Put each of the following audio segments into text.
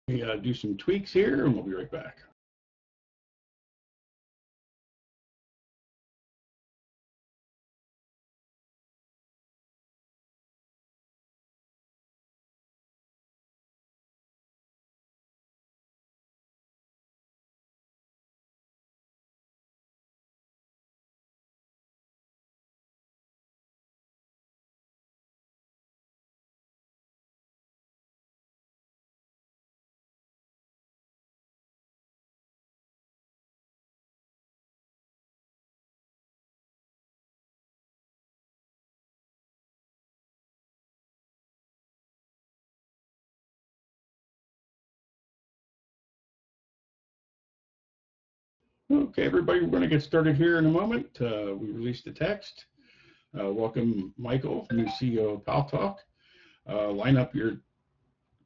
Do some tweaks here, and we'll be right back. Okay, everybody, we're going to get started here in a moment. We released the text. Welcome, Michael, new CEO of Paltalk. Line up your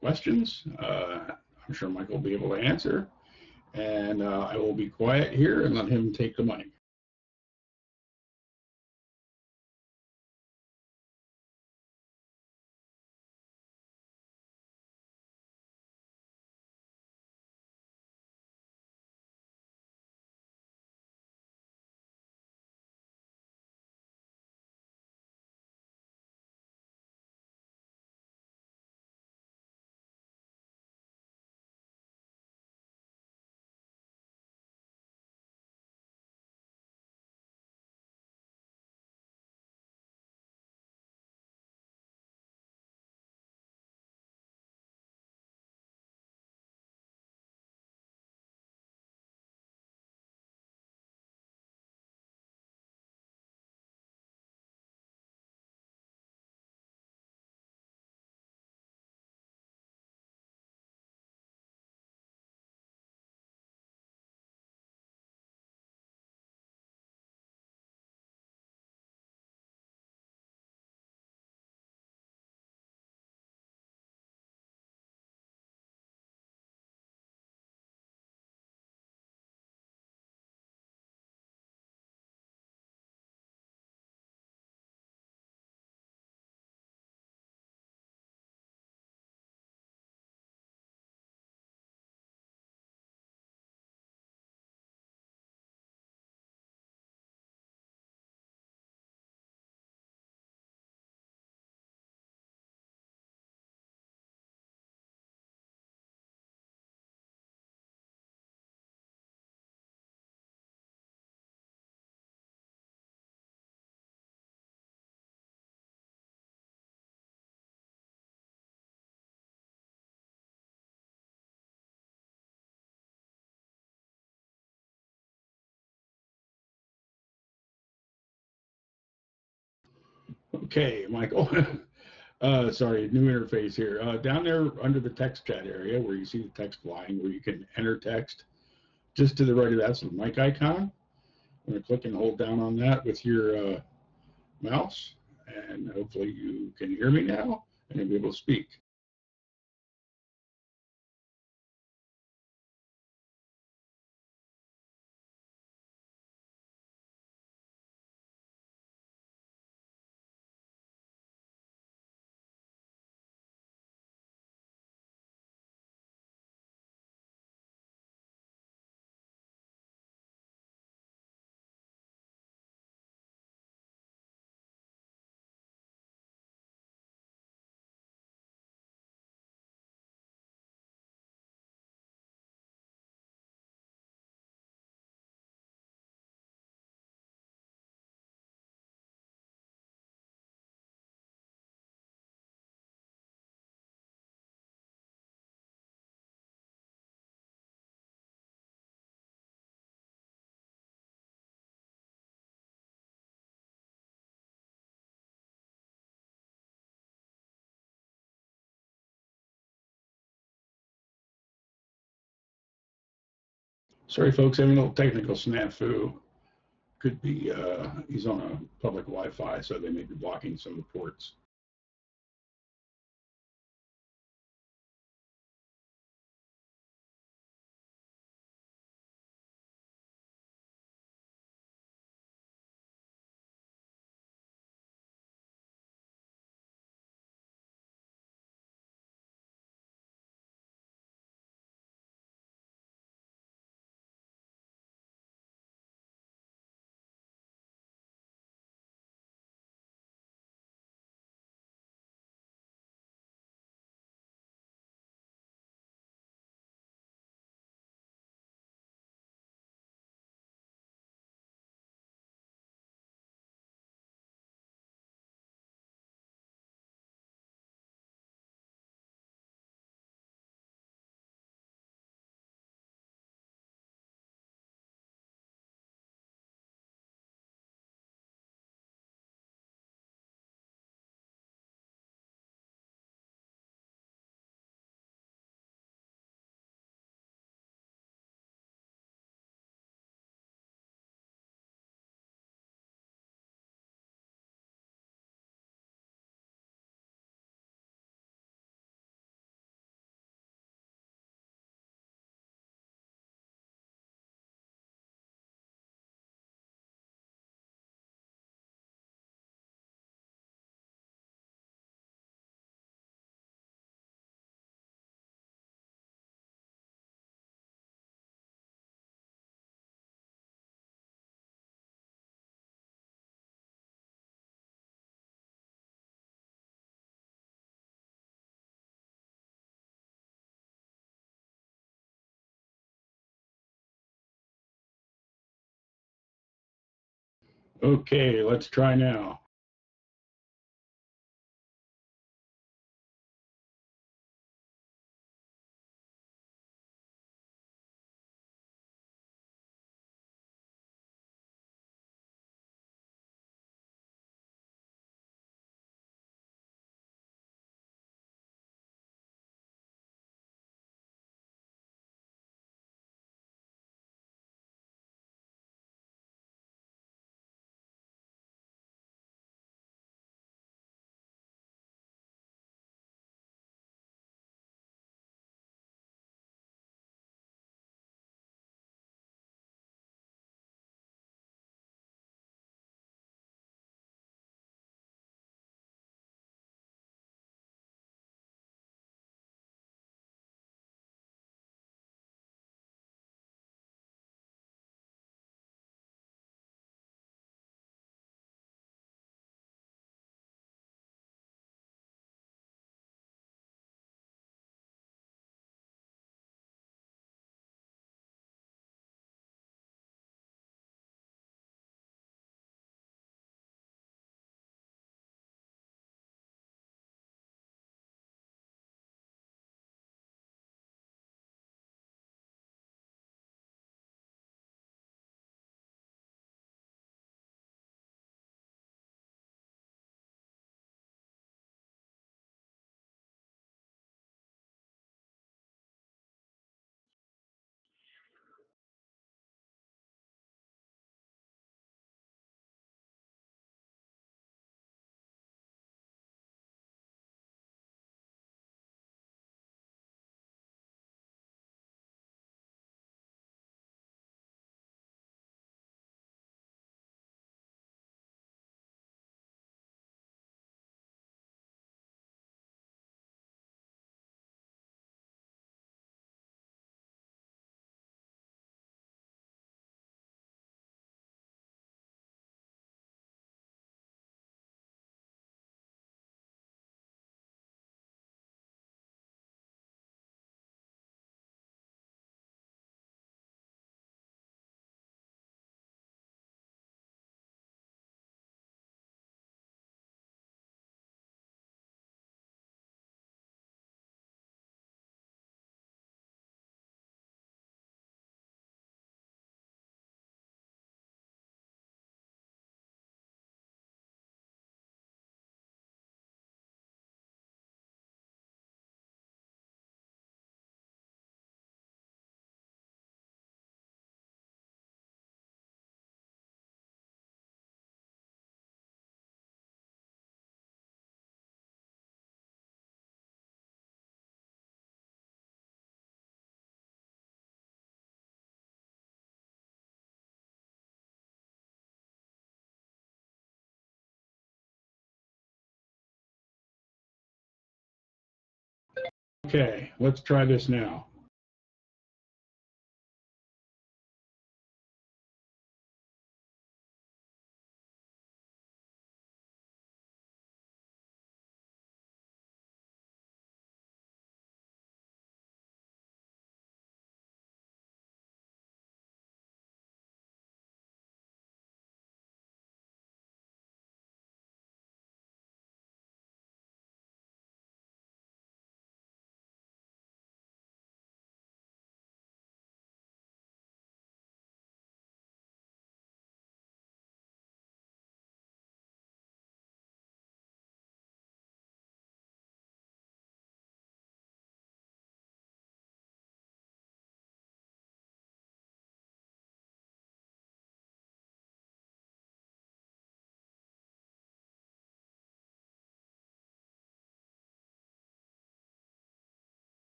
questions. I'm sure Michael will be able to answer. And I will be quiet here and let him take the mic. Okay, Michael. Sorry, new interface here. Down there under the text chat area where you see the text flying, where you can enter text, just to the right of that's the mic icon. I'm going to click and hold down on that with your mouse, and hopefully you can hear me now and you'll be able to speak. Sorry, folks, having a little technical snafu. Could be he's on a public Wi-Fi, so they may be blocking some of the ports. Okay, let's try now. Okay, let's try this now.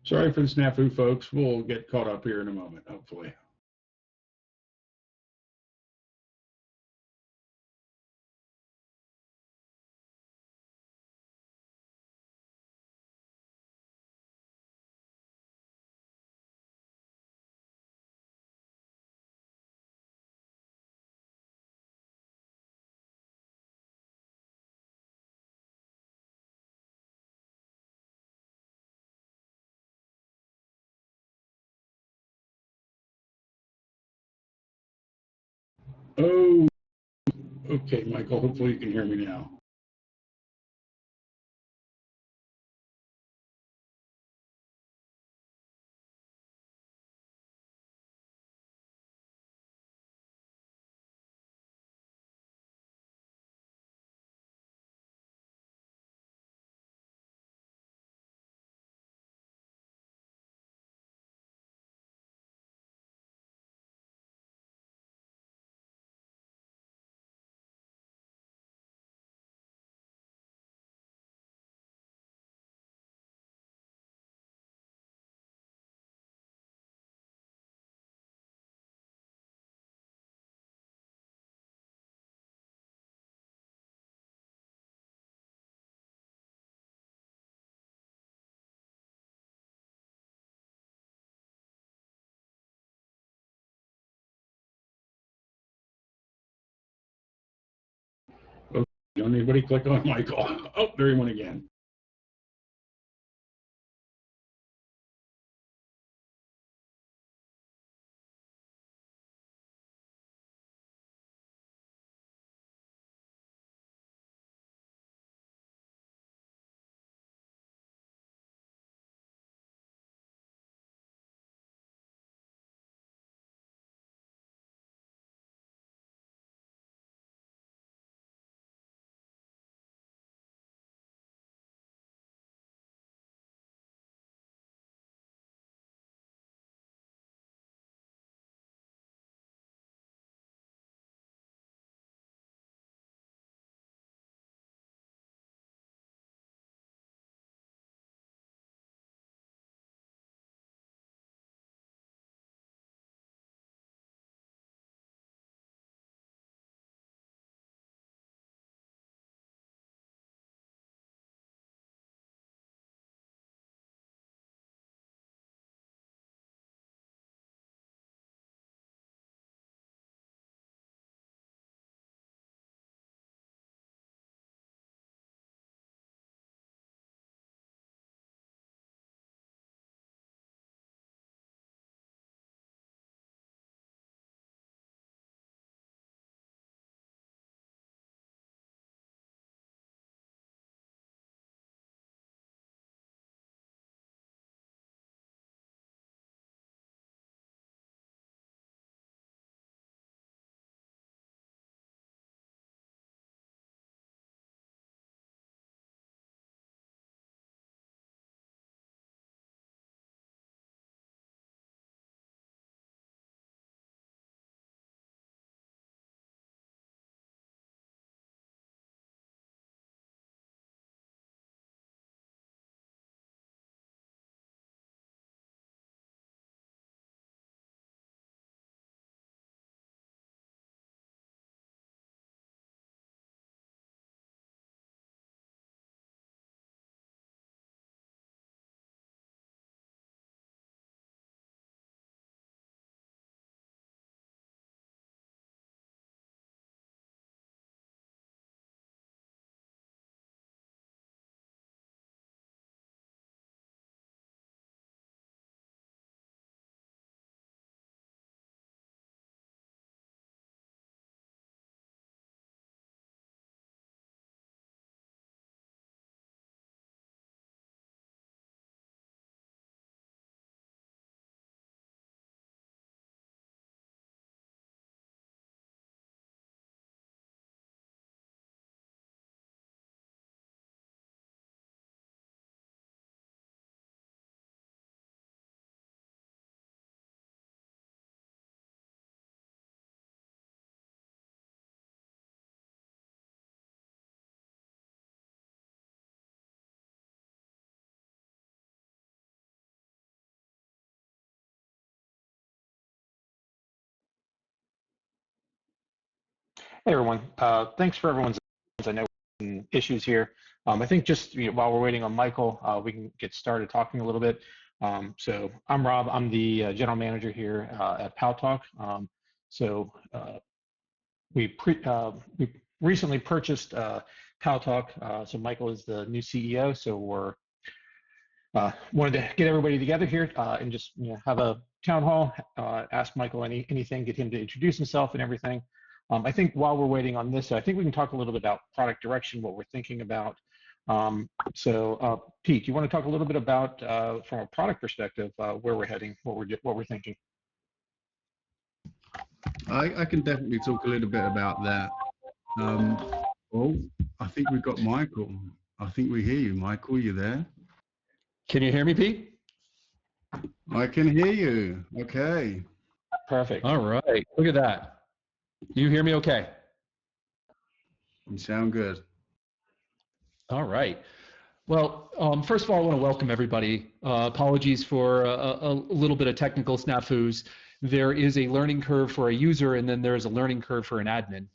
Sorry for the snafu, folks. We'll get caught up here in a moment, hopefully. Oh, okay, Michael. Hopefully you can hear me now. Okay, don't anybody click on Michael. Oh, there he went again. Hey everyone, thanks for everyone's. I know some issues here. I think just while we're waiting on Michael, we can get started talking a little bit. So I'm Rob. I'm the general manager here at Paltalk. We recently purchased Paltalk. So Michael is the new CEO. So we're wanted to get everybody together here and just have a town hall, ask Michael anything, get him to introduce himself and everything. I think while we're waiting on this, I think we can talk a little bit about product direction, what we're thinking about. Pete, do you want to talk a little bit about, from a product perspective, where we're heading, what we're thinking? I can definitely talk a little bit about that. Well, I think we've got Michael. I think we hear you. Michael, you there? Can you hear me, Pete? I can hear you. Okay. Perfect. All right. Look at that. You hear me okay? You sound good. All right. Well, first of all, I want to welcome everybody. Apologies for a little bit of technical snafus. There is a learning curve for a user, and then there's a learning curve for an admin.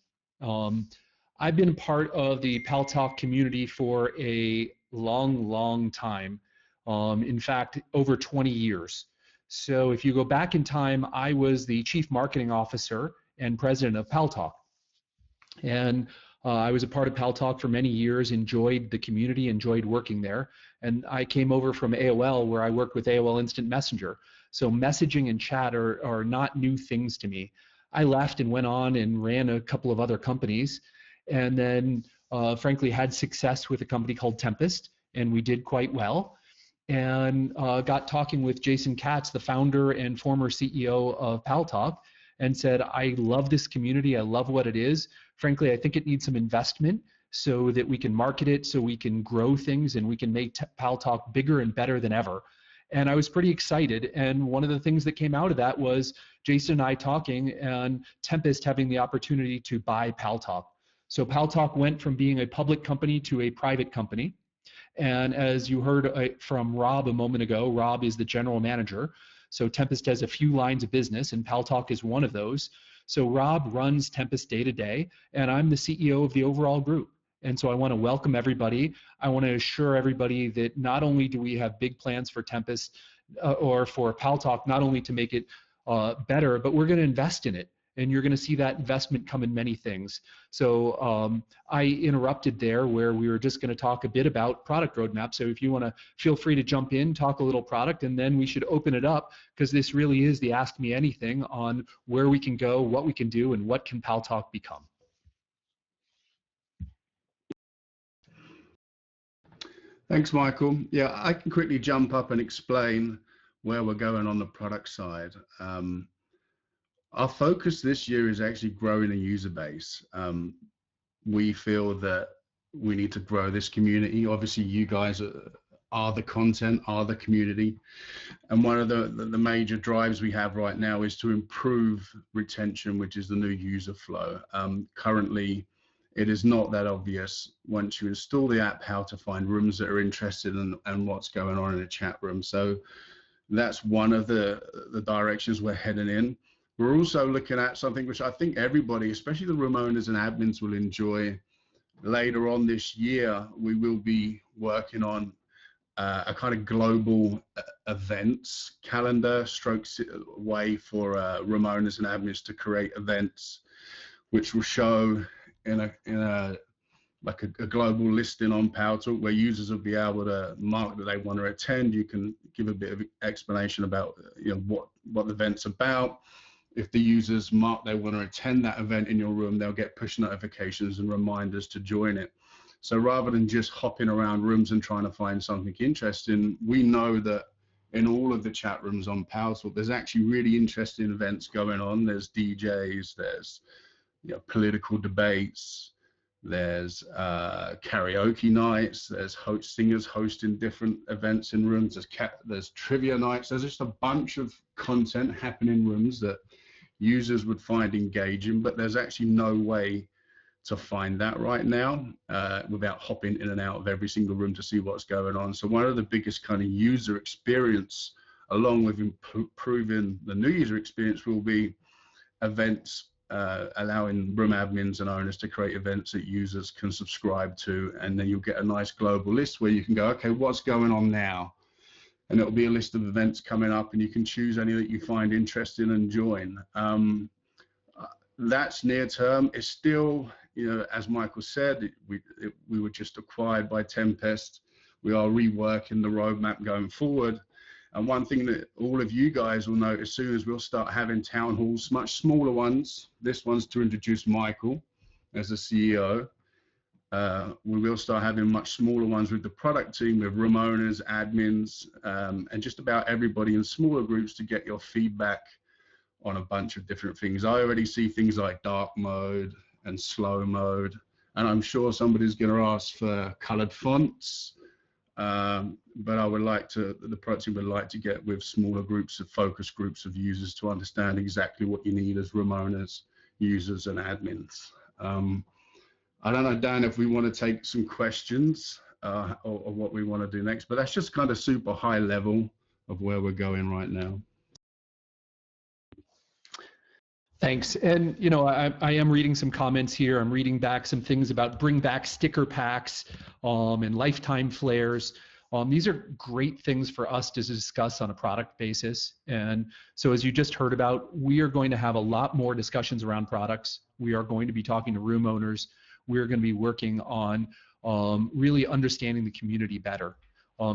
I've been part of the Paltalk community for a long time. In fact, over 20 years. So if you go back in time, I was the chief marketing officer and president of Paltalk. And I was a part of Paltalk for many years, enjoyed the community, enjoyed working there. And I came over from AOL, where I worked with AOL Instant Messenger. So messaging and chat are not new things to me. I left and went on and ran a couple of other companies, and then frankly had success with a company called Tempest, and we did quite well. And got talking with Jason Katz, the founder and former CEO of Paltalk, and said, I love this community, I love what it is. Frankly, I think it needs some investment so that we can market it, so we can grow things, and we can make Paltalk bigger and better than ever. And I was pretty excited, and one of the things that came out of that was Jason and I talking, and Tempest having the opportunity to buy Paltalk. So Paltalk went from being a public company to a private company. And as you heard from Rob a moment ago, Rob is the general manager. So Tempest has a few lines of business, and Paltalk is one of those. So Rob runs Tempest day to day, and I'm the CEO of the overall group. And so I want to welcome everybody. I want to assure everybody that not only do we have big plans for Tempest or for Paltalk, not only to make it better, but we're going to invest in it. And you're going to see that investment come in many things. So I interrupted there where we were just going to talk a bit about product roadmap. So if you want to, feel free to jump in, talk a little product, and then we should open it up, because this really is the Ask Me Anything on where we can go, what we can do, and what can Paltalk become. Thanks, Michael. Yeah, I can quickly jump up and explain where we're going on the product side. Our focus this year is actually growing a user base. We feel that we need to grow this community. Obviously, you guys are the content, are the community. And one of the major drives we have right now is to improve retention, which is the new user flow. Currently, it is not that obvious once you install the app how to find rooms that are interested in and what's going on in a chat room. So that's one of the directions we're heading in. We're also looking at something which I think everybody, especially the room owners and admins, will enjoy. Later on this year, we will be working on a kind of global events calendar way for room owners and admins to create events, which will show in a global listing on Paltalk, where users will be able to mark that they want to attend. You can give a bit of explanation about what the event's about. If the users mark they want to attend that event in your room, they'll get push notifications and reminders to join it. So rather than just hopping around rooms and trying to find something interesting, we know that in all of the chat rooms on Paltalk, there's actually really interesting events going on. There's DJs, there's political debates, there's karaoke nights, there's singers hosting different events in rooms, there's trivia nights. There's just a bunch of content happening in rooms that users would find engaging, but there's actually no way to find that right now without hopping in and out of every single room to see what's going on. So one of the biggest kind of user experience, along with improving the new user experience, will be events allowing room admins and owners to create events that users can subscribe to, and then you'll get a nice global list where you can go, okay, what's going on now? And it'll be a list of events coming up, and you can choose any that you find interesting and join. That's near term. It's still, you know, as Michael said, we were just acquired by Tempest. We are reworking the roadmap going forward. And one thing that all of you guys will notice soon is we'll start having town halls, much smaller ones. This one's to introduce Michael as the CEO. We will start having much smaller ones with the product team, with room owners, admins, and just about everybody in smaller groups to get your feedback on a bunch of different things. I already see things like dark mode and slow mode, and I'm sure somebody's going to ask for colored fonts. But I would like to, the product team would like to get with smaller groups of focus groups of users to understand exactly what you need as room owners, users, and admins. I don't know, Dan, if we want to take some questions or what we want to do next, but that's just kind of super high level of where we're going right now. Thanks. And, you know, I am reading some comments here. I'm reading back some things about bring back sticker packs and lifetime flares. These are great things for us to discuss on a product basis. And so as you just heard about, we are going to have a lot more discussions around products. We are going to be talking to room owners. We're going to be working on really understanding the community better.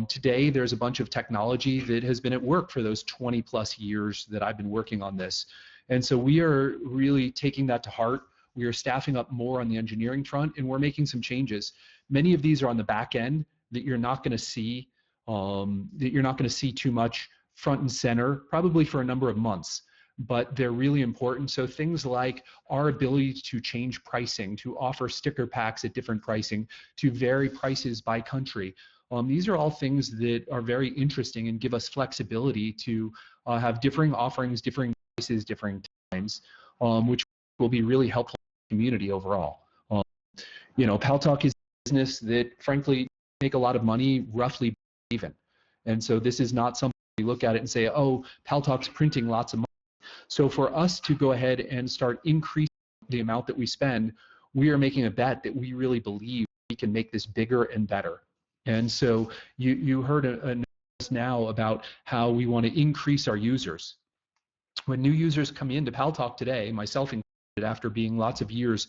Today, there's a bunch of technology that has been at work for those 20 plus years that I've been working on this. And so we are really taking that to heart. We are staffing up more on the engineering front, and we're making some changes. Many of these are on the back end that you're not going to see, too much front and center, probably for a number of months. But they're really important. So things like our ability to change pricing, to offer sticker packs at different pricing, to vary prices by country. These are all things that are very interesting and give us flexibility to have differing offerings, differing prices, differing times, which will be really helpful to the community overall. You know, Paltalk is a business that, frankly, make a lot of money, roughly even. And so this is not something we look at it and say, oh, Paltalk's printing lots of money. So for us to go ahead and start increasing the amount that we spend, we are making a bet that we really believe we can make this bigger and better. And so you heard now about how we want to increase our users. When new users come into Paltalk today, myself included, after being lots of years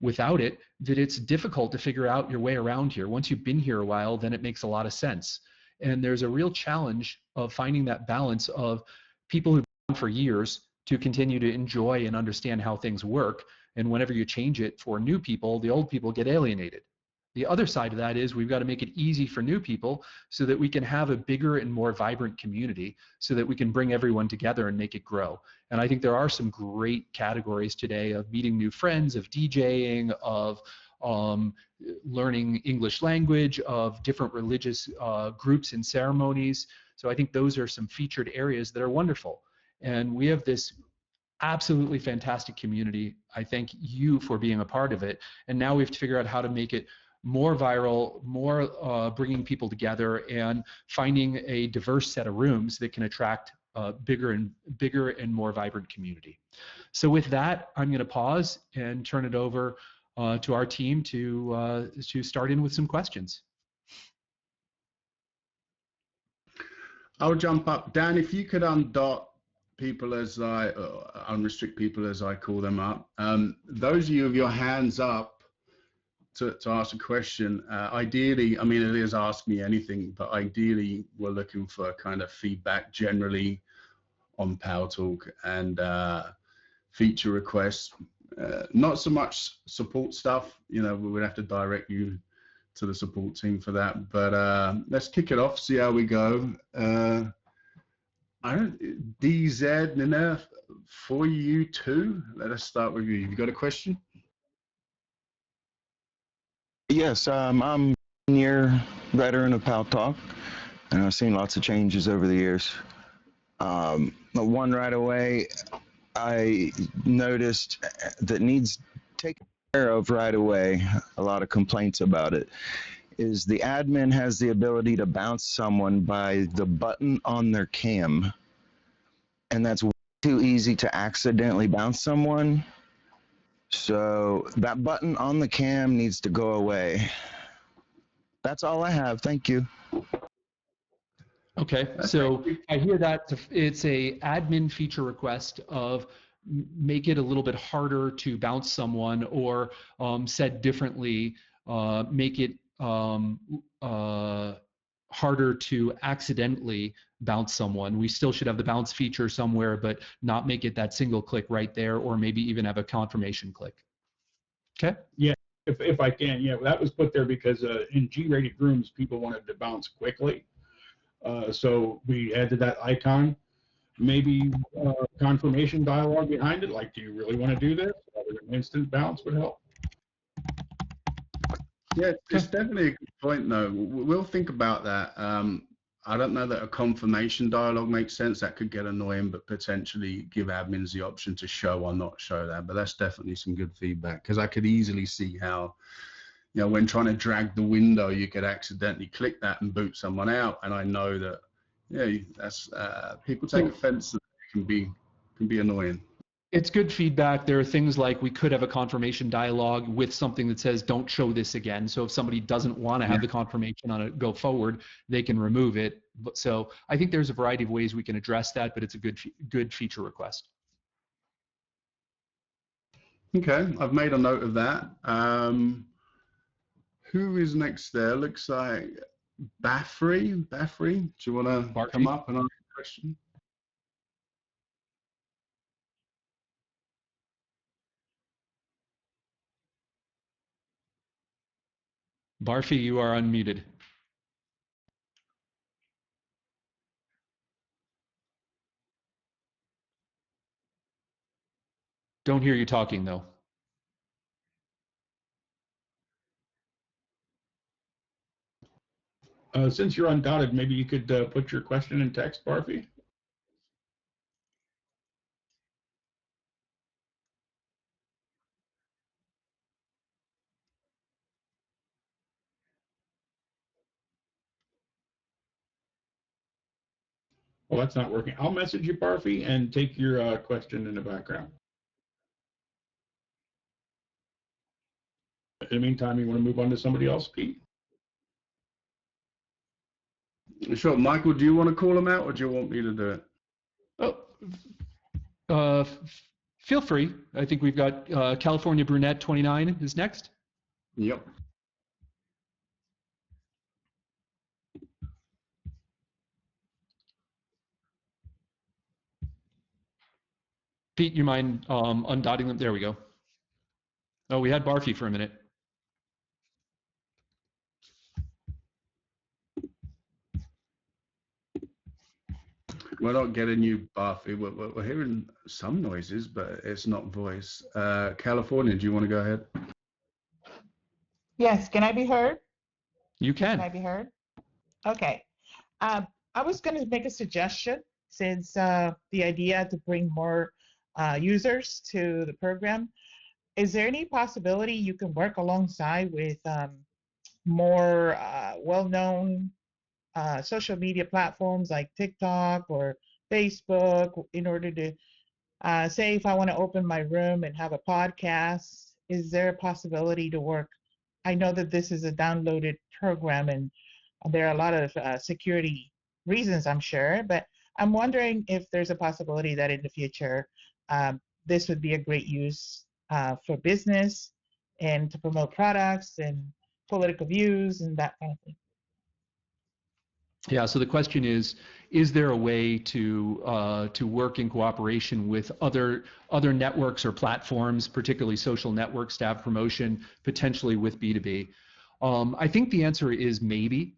without it, that it's difficult to figure out your way around here. Once you've been here a while, then it makes a lot of sense. And there's a real challenge of finding that balance of people who've been for years to continue to enjoy and understand how things work. And whenever you change it for new people, the old people get alienated. The other side of that is we've got to make it easy for new people so that we can have a bigger and more vibrant community so that we can bring everyone together and make it grow. And I think there are some great categories today of meeting new friends, of DJing, of learning English language, of different religious groups and ceremonies. So I think those are some featured areas that are wonderful. And we have this absolutely fantastic community. I thank you for being a part of it. And now we have to figure out how to make it more viral, more bringing people together, and finding a diverse set of rooms that can attract bigger and more vibrant community. So with that, I'm going to pause and turn it over to our team to start in with some questions. I'll jump up. Dan, if you could undot people as I, unrestrict people as I call them up. Those of you with your hands up to ask a question, ideally, I mean, it is Ask Me Anything, but ideally we're looking for kind of feedback generally on Paltalk and feature requests. Not so much support stuff, you know, we would have to direct you to the support team for that, but let's kick it off, see how we go. I don't, DZ, Nina, for you too. Let us start with you. You got a question? Yes, I'm a senior veteran of Paltalk, and I've seen lots of changes over the years. One right away I noticed that needs taken care of right away, a lot of complaints about it, is the admin has the ability to bounce someone by the button on their cam, and that's too easy to accidentally bounce someone. So that button on the cam needs to go away. That's all I have. Thank you. Okay, so I hear that it's a admin feature request of make it a little bit harder to bounce someone, or said differently, make it harder to accidentally bounce someone. We still should have the bounce feature somewhere, but not make it that single click right there, or maybe even have a confirmation click. Okay? Yeah, if I can, yeah, that was put there because in G-rated rooms, people wanted to bounce quickly. So we added that icon. Maybe confirmation dialogue behind it, like, do you really want to do this? Rather than instant bounce would help. Yeah, it's definitely a good point, though. We'll think about that. I don't know that a confirmation dialogue makes sense. That could get annoying, but potentially give admins the option to show or not show that. But that's definitely some good feedback, because I could easily see how, you know, when trying to drag the window, you could accidentally click that and boot someone out. And I know that, yeah, that's people take offense. That can be annoying. It's good feedback. There are things like we could have a confirmation dialogue with something that says don't show this again. So if somebody doesn't want to have the confirmation on it go forward, they can remove it. So I think there's a variety of ways we can address that, but it's a good feature request. Okay, I've made a note of that. Who is next there? Looks like Baffrey. Baffrey, do you want to come up and ask a question? Barfi, you are unmuted. Don't hear you talking, though. Since you're undotted, maybe you could put your question in text, Barfi. Well, that's not working. I'll message you, Barfi, and take your question in the background. In the meantime, you want to move on to somebody else, Pete? Sure. Michael, do you want to call them out, or do you want me to do it? Oh, feel free. I think we've got California Brunette 29 is next. Yep. Pete, you mind undotting them? There we go. Oh, we had Barfi for a minute. We're not getting you, Barfi. We're hearing some noises, but it's not voice. California, do you want to go ahead? Yes, can I be heard? You can. Can I be heard? Okay. I was going to make a suggestion, since the idea to bring more users to the program. Is there any possibility you can work alongside with more well-known social media platforms like TikTok or Facebook, in order to say if I want to open my room and have a podcast? Is there a possibility to work? I know that this is a downloaded program, and there are a lot of security reasons, I'm sure, but I'm wondering if there's a possibility that in the future this would be a great use for business and to promote products and political views and that kind of thing. Yeah, so the question is there a way to work in cooperation with other networks or platforms, particularly social networks, to have promotion, potentially with B2B? I think the answer is maybe.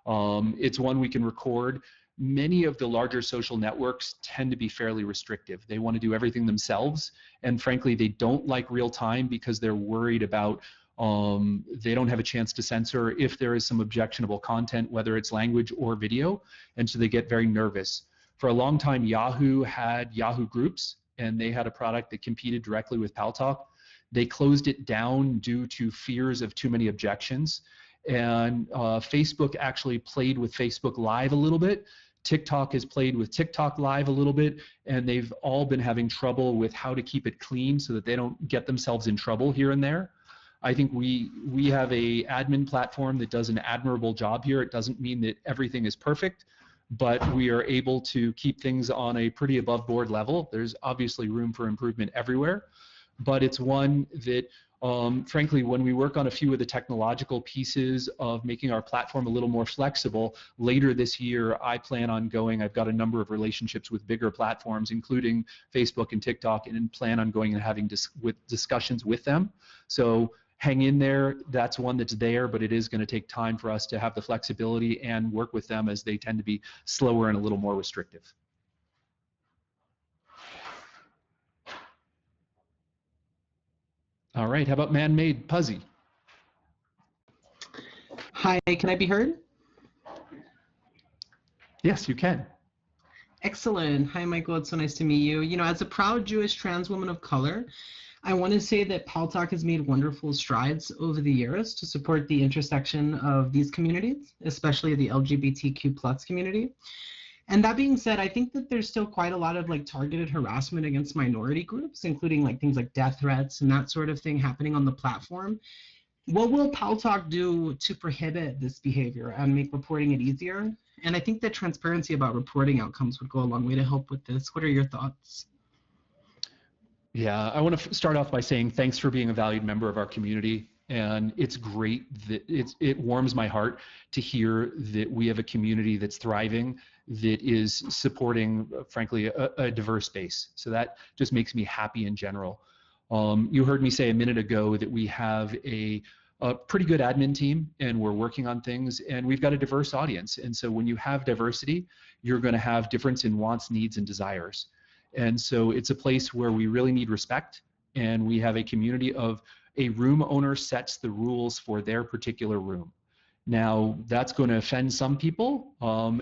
It's one we can record. Many of the larger social networks tend to be fairly restrictive. They want to do everything themselves, and frankly, they don't like real time because they're worried about they don't have a chance to censor if there is some objectionable content, whether it's language or video, and so they get very nervous. For a long time, Yahoo had Yahoo Groups, and they had a product that competed directly with Paltalk. They closed it down due to fears of too many objections, and Facebook actually played with Facebook Live a little bit TikTok has played with TikTok Live a little bit, and they've all been having trouble with how to keep it clean so that they don't get themselves in trouble here and there. I think we have a admin platform that does an admirable job here. It doesn't mean that everything is perfect, but we are able to keep things on a pretty above board level. There's obviously room for improvement everywhere, but it's one that frankly, when we work on a few of the technological pieces of making our platform a little more flexible, later this year, I plan on going, I've got a number of relationships with bigger platforms, including Facebook and TikTok, and plan on going and having discussions with them. So hang in there, that's one that's there, but it is going to take time for us to have the flexibility and work with them as they tend to be slower and a little more restrictive. All right, how about man-made Puzzy? Hi, can I be heard? Yes, you can. Excellent. Hi, Michael. It's so nice to meet you. You know, as a proud Jewish trans woman of color, I want to say that Paltalk has made wonderful strides over the years to support the intersection of these communities, especially the LGBTQ+ community. And that being said, I think that there's still quite a lot of like targeted harassment against minority groups, including like things like death threats and that sort of thing happening on the platform. What will Paltalk do to prohibit this behavior and make reporting it easier? And I think that transparency about reporting outcomes would go a long way to help with this. What are your thoughts? Yeah, I want to start off by saying thanks for being a valued member of our community. And it's great that it warms my heart to hear that we have a community that's thriving, that is supporting, frankly, a diverse base. So that just makes me happy in general. You heard me say a minute ago that we have a pretty good admin team and we're working on things and we've got a diverse audience. And so when you have diversity, you're going to have difference in wants, needs, and desires. And so it's a place where we really need respect, and we have a community of a room owner sets the rules for their particular room. Now, that's going to offend some people,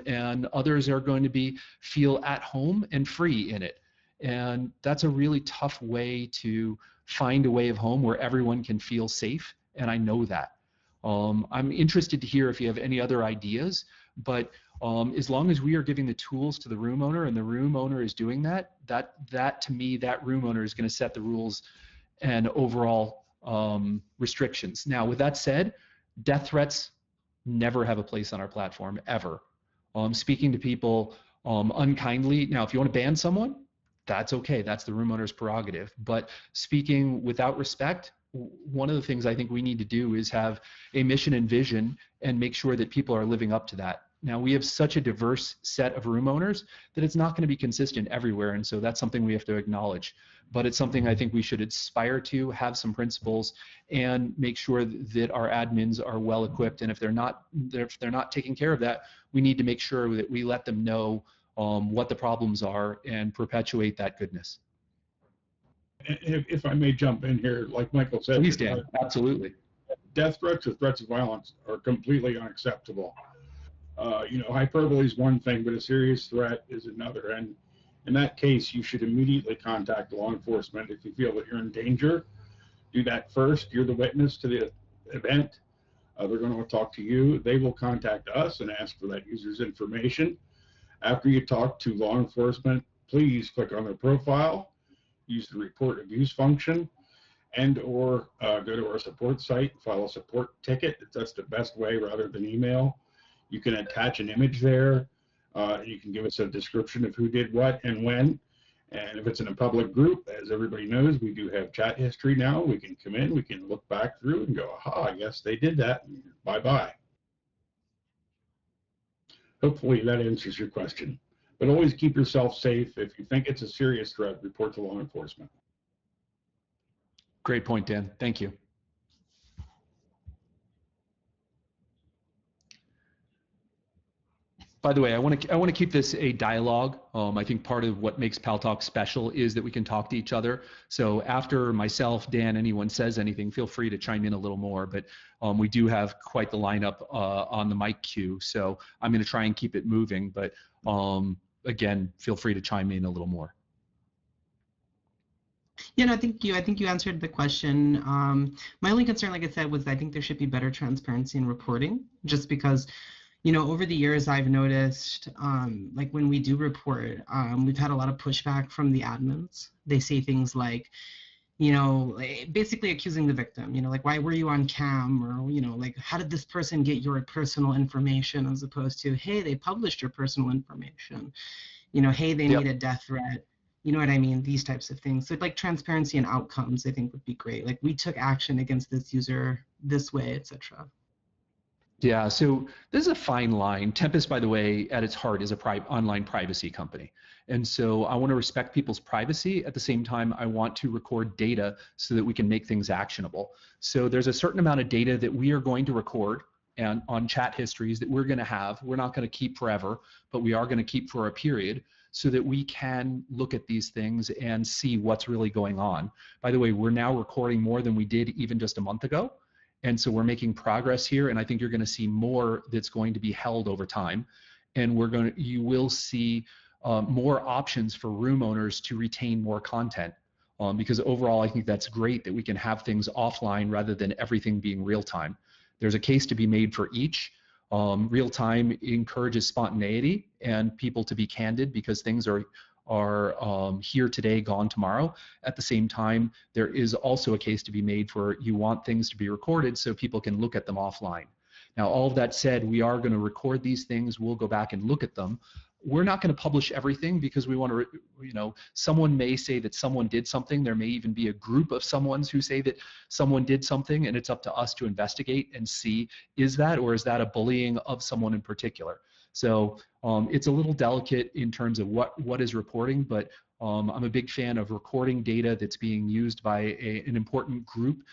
and others are going to feel at home and free in it. And that's a really tough way to find a way of home where everyone can feel safe, and I know that. I'm interested to hear if you have any other ideas, but as long as we are giving the tools to the room owner and the room owner is doing that to me, that room owner is going to set the rules and overall restrictions. Now, with that said, death threats never have a place on our platform, ever. Speaking to people unkindly, now, if you want to ban someone, that's okay. That's the room owner's prerogative. But speaking without respect, one of the things I think we need to do is have a mission and vision and make sure that people are living up to that. Now, we have such a diverse set of room owners that it's not going to be consistent everywhere, and so that's something we have to acknowledge. But it's something I think we should aspire to, have some principles, and make sure that our admins are well equipped. And if they're not taking care of that, we need to make sure that we let them know what the problems are and perpetuate that goodness. If I may jump in here, like Michael said, Please, Dan. Absolutely. Death threats or threats of violence are completely unacceptable. Hyperbole is one thing, but a serious threat is another. And in that case, you should immediately contact law enforcement if you feel that you're in danger. Do that first. You're the witness to the event. They're going to talk to you. They will contact us and ask for that user's information. After you talk to law enforcement, please click on their profile, use the report abuse function, and or go to our support site, file a support ticket. That's the best way rather than email. You can attach an image there. You can give us a description of who did what and when. And if it's in a public group, as everybody knows, we do have chat history now. We can come in, we can look back through and go, aha, I guess they did that. Bye-bye. Hopefully that answers your question. But always keep yourself safe. If you think it's a serious threat, report to law enforcement. Great point, Dan. Thank you. By the way, I want to keep this a dialogue. I think part of what makes Paltalk special is that we can talk to each other. So after myself, Dan, anyone says anything, feel free to chime in a little more. But we do have quite the lineup on the mic queue, so I'm going to try and keep it moving. But again, feel free to chime in a little more. Yeah, no, thank you. I think you answered the question. My only concern, like I said, was I think there should be better transparency in reporting, just because, Over the years, I've noticed, like when we do report, we've had a lot of pushback from the admins. They say things like, basically accusing the victim, like, why were you on cam? Or, like, how did this person get your personal information, as opposed to, hey, they published your personal information. Hey, they made a death threat. You know what I mean? These types of things. So like transparency and outcomes, I think would be great. Like we took action against this user this way, etc. Yeah, so this is a fine line. Tempest, by the way, at its heart is a online privacy company. And so I want to respect people's privacy. At the same time, I want to record data so that we can make things actionable. So there's a certain amount of data that we are going to record and on chat histories that we're going to have. We're not going to keep forever, but we are going to keep for a period so that we can look at these things and see what's really going on. By the way, we're now recording more than we did even just a month ago. And so we're making progress here, and I think you're going to see more that's going to be held over time. And you will see more options for room owners to retain more content. Because overall, I think that's great that we can have things offline rather than everything being real time. There's a case to be made for each. Real time encourages spontaneity and people to be candid because things are here today, gone tomorrow. At the same time, there is also a case to be made for you want things to be recorded so people can look at them offline. Now, all of that said, we are going to record these things. We'll go back and look at them. We're not going to publish everything because we want to, someone may say that someone did something. There may even be a group of someones who say that someone did something, and it's up to us to investigate and see, is that or is that a bullying of someone in particular? So it's a little delicate in terms of what is reporting, but I'm a big fan of recording data that's being used by an important group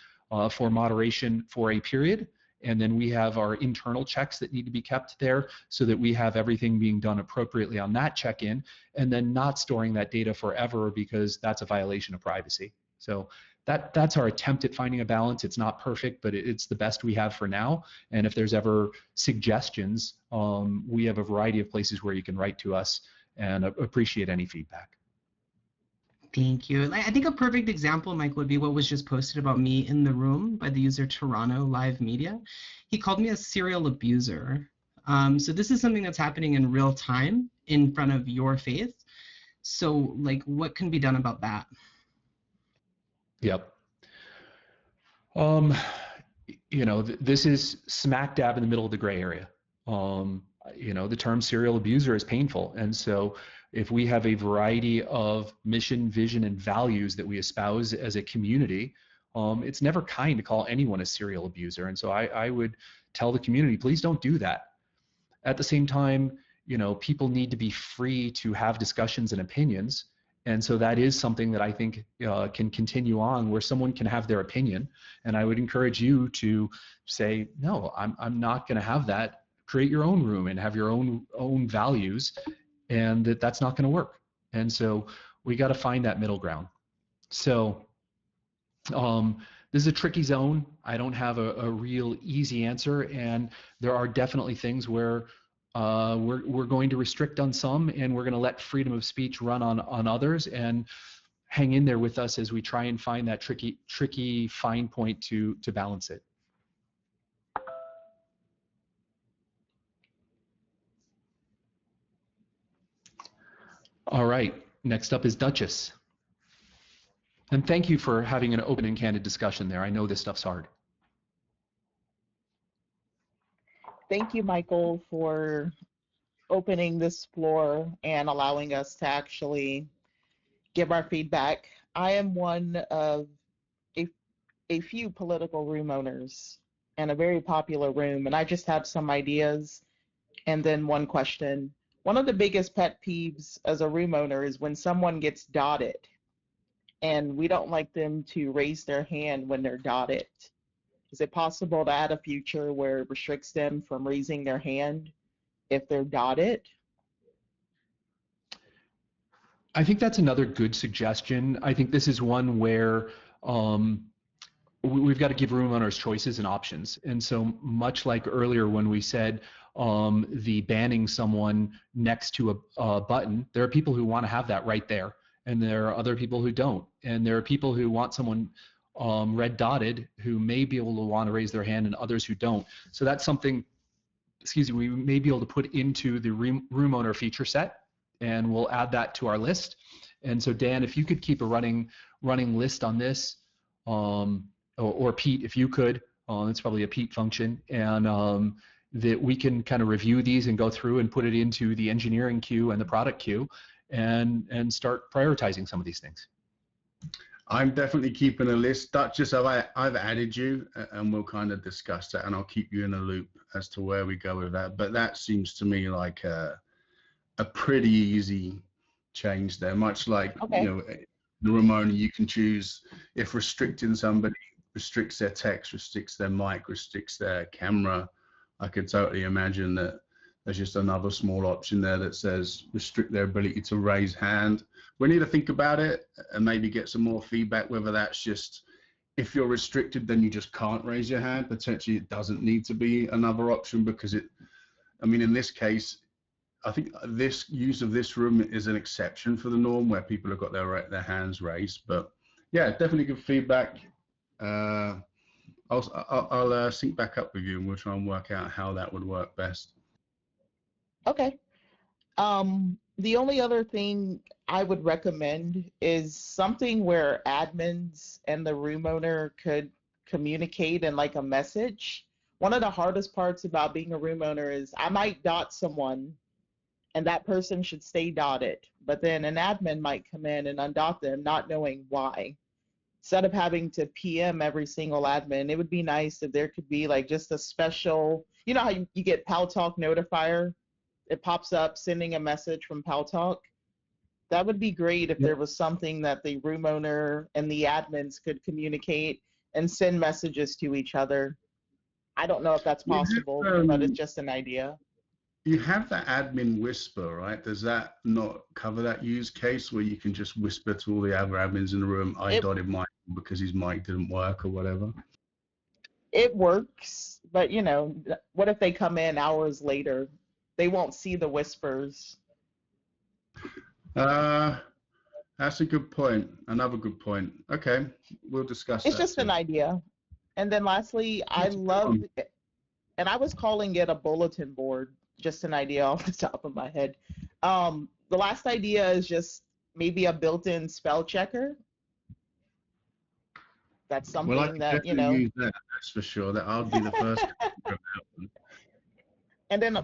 for moderation for a period. And then we have our internal checks that need to be kept there so that we have everything being done appropriately on that check-in, and then not storing that data forever because that's a violation of privacy. So that's our attempt at finding a balance. It's not perfect, but it's the best we have for now. And if there's ever suggestions, we have a variety of places where you can write to us and appreciate any feedback. Thank you. I think a perfect example, Mike, would be what was just posted about me in the room by the user Toronto Live Media. He called me a serial abuser. So this is something that's happening in real time in front of your face. So like, what can be done about that? Yep. This is smack dab in the middle of the gray area. The term serial abuser is painful. And so if we have a variety of mission, vision, and values that we espouse as a community, it's never kind to call anyone a serial abuser. And so I would tell the community, please don't do that. At the same time, people need to be free to have discussions and opinions. And so that is something that I think can continue on where someone can have their opinion. And I would encourage you to say, no, I'm not going to have that. Create your own room and have your own values, and that's not going to work. And so we got to find that middle ground. So this is a tricky zone. I don't have a real easy answer, and there are definitely things where we're going to restrict on some, and we're going to let freedom of speech run on others, and hang in there with us as we try and find that tricky fine point to balance it. All right, next up is Duchess. And thank you for having an open and candid discussion there. I know this stuff's hard. Thank you, Michael, for opening this floor and allowing us to actually give our feedback. I am one of a few political room owners and a very popular room, and I just have some ideas and then one question. One of the biggest pet peeves as a room owner is when someone gets dotted, and we don't like them to raise their hand when they're dotted. Is it possible to add a feature where it restricts them from raising their hand if they're dotted? I think that's another good suggestion. I think this is one where we've got to give room owners choices and options. And so much like earlier when we said the banning someone next to a button, there are people who want to have that right there. And there are other people who don't. And there are people who want someone red dotted who may be able to want to raise their hand and others who don't. So that's something excuse me, we may be able to put into the room owner feature set, and we'll add that to our list. And so Dan, if you could keep a running list on this, or Pete, if you could, it's probably a Pete function, and that we can kind of review these and go through and put it into the engineering queue and the product queue, and start prioritizing some of these things. I'm definitely keeping a list. Duchess, I've added you, and we'll kind of discuss that, and I'll keep you in a loop as to where we go with that. But that seems to me like a pretty easy change there, much like, Okay. you know, the Ramona, you can choose if restricting somebody restricts their text, restricts their mic, restricts their camera. I could totally imagine that there's just another small option there that says restrict their ability to raise hand. We need to think about it and maybe get some more feedback, whether that's just, if you're restricted, then you just can't raise your hand. Potentially it doesn't need to be another option, because I mean, in this case, I think this use of this room is an exception for the norm, where people have got their hands raised. But yeah, definitely good feedback. I'll sync back up with you, and we'll try and work out how that would work best. Okay. The only other thing I would recommend is something where admins and the room owner could communicate in like a message. One of the hardest parts about being a room owner is I might dot someone and that person should stay dotted, but then an admin might come in and undot them, not knowing why. Instead of having to PM every single admin, it would be nice if there could be like just a special, you know how you get Paltalk notifier? It pops up sending a message from Paltalk. That would be great if there was something that the room owner and the admins could communicate and send messages to each other. I don't know if that's possible, but it's just an idea. You have that admin whisper, right? Does that not cover that use case where you can just whisper to all the other admins in the room, I dotted Mike because his mic didn't work or whatever? It works, but you know, what if they come in hours later? They won't see the whispers. That's a good point. Another good point. Okay, we'll discuss It's that just too. an idea. And then lastly, I love, and I was calling it a bulletin board, just an idea off the top of my head. The last idea is just maybe a built-in spell checker. That's something Well, I can that, you definitely know. use that, that's for sure. That I'll be the first. And then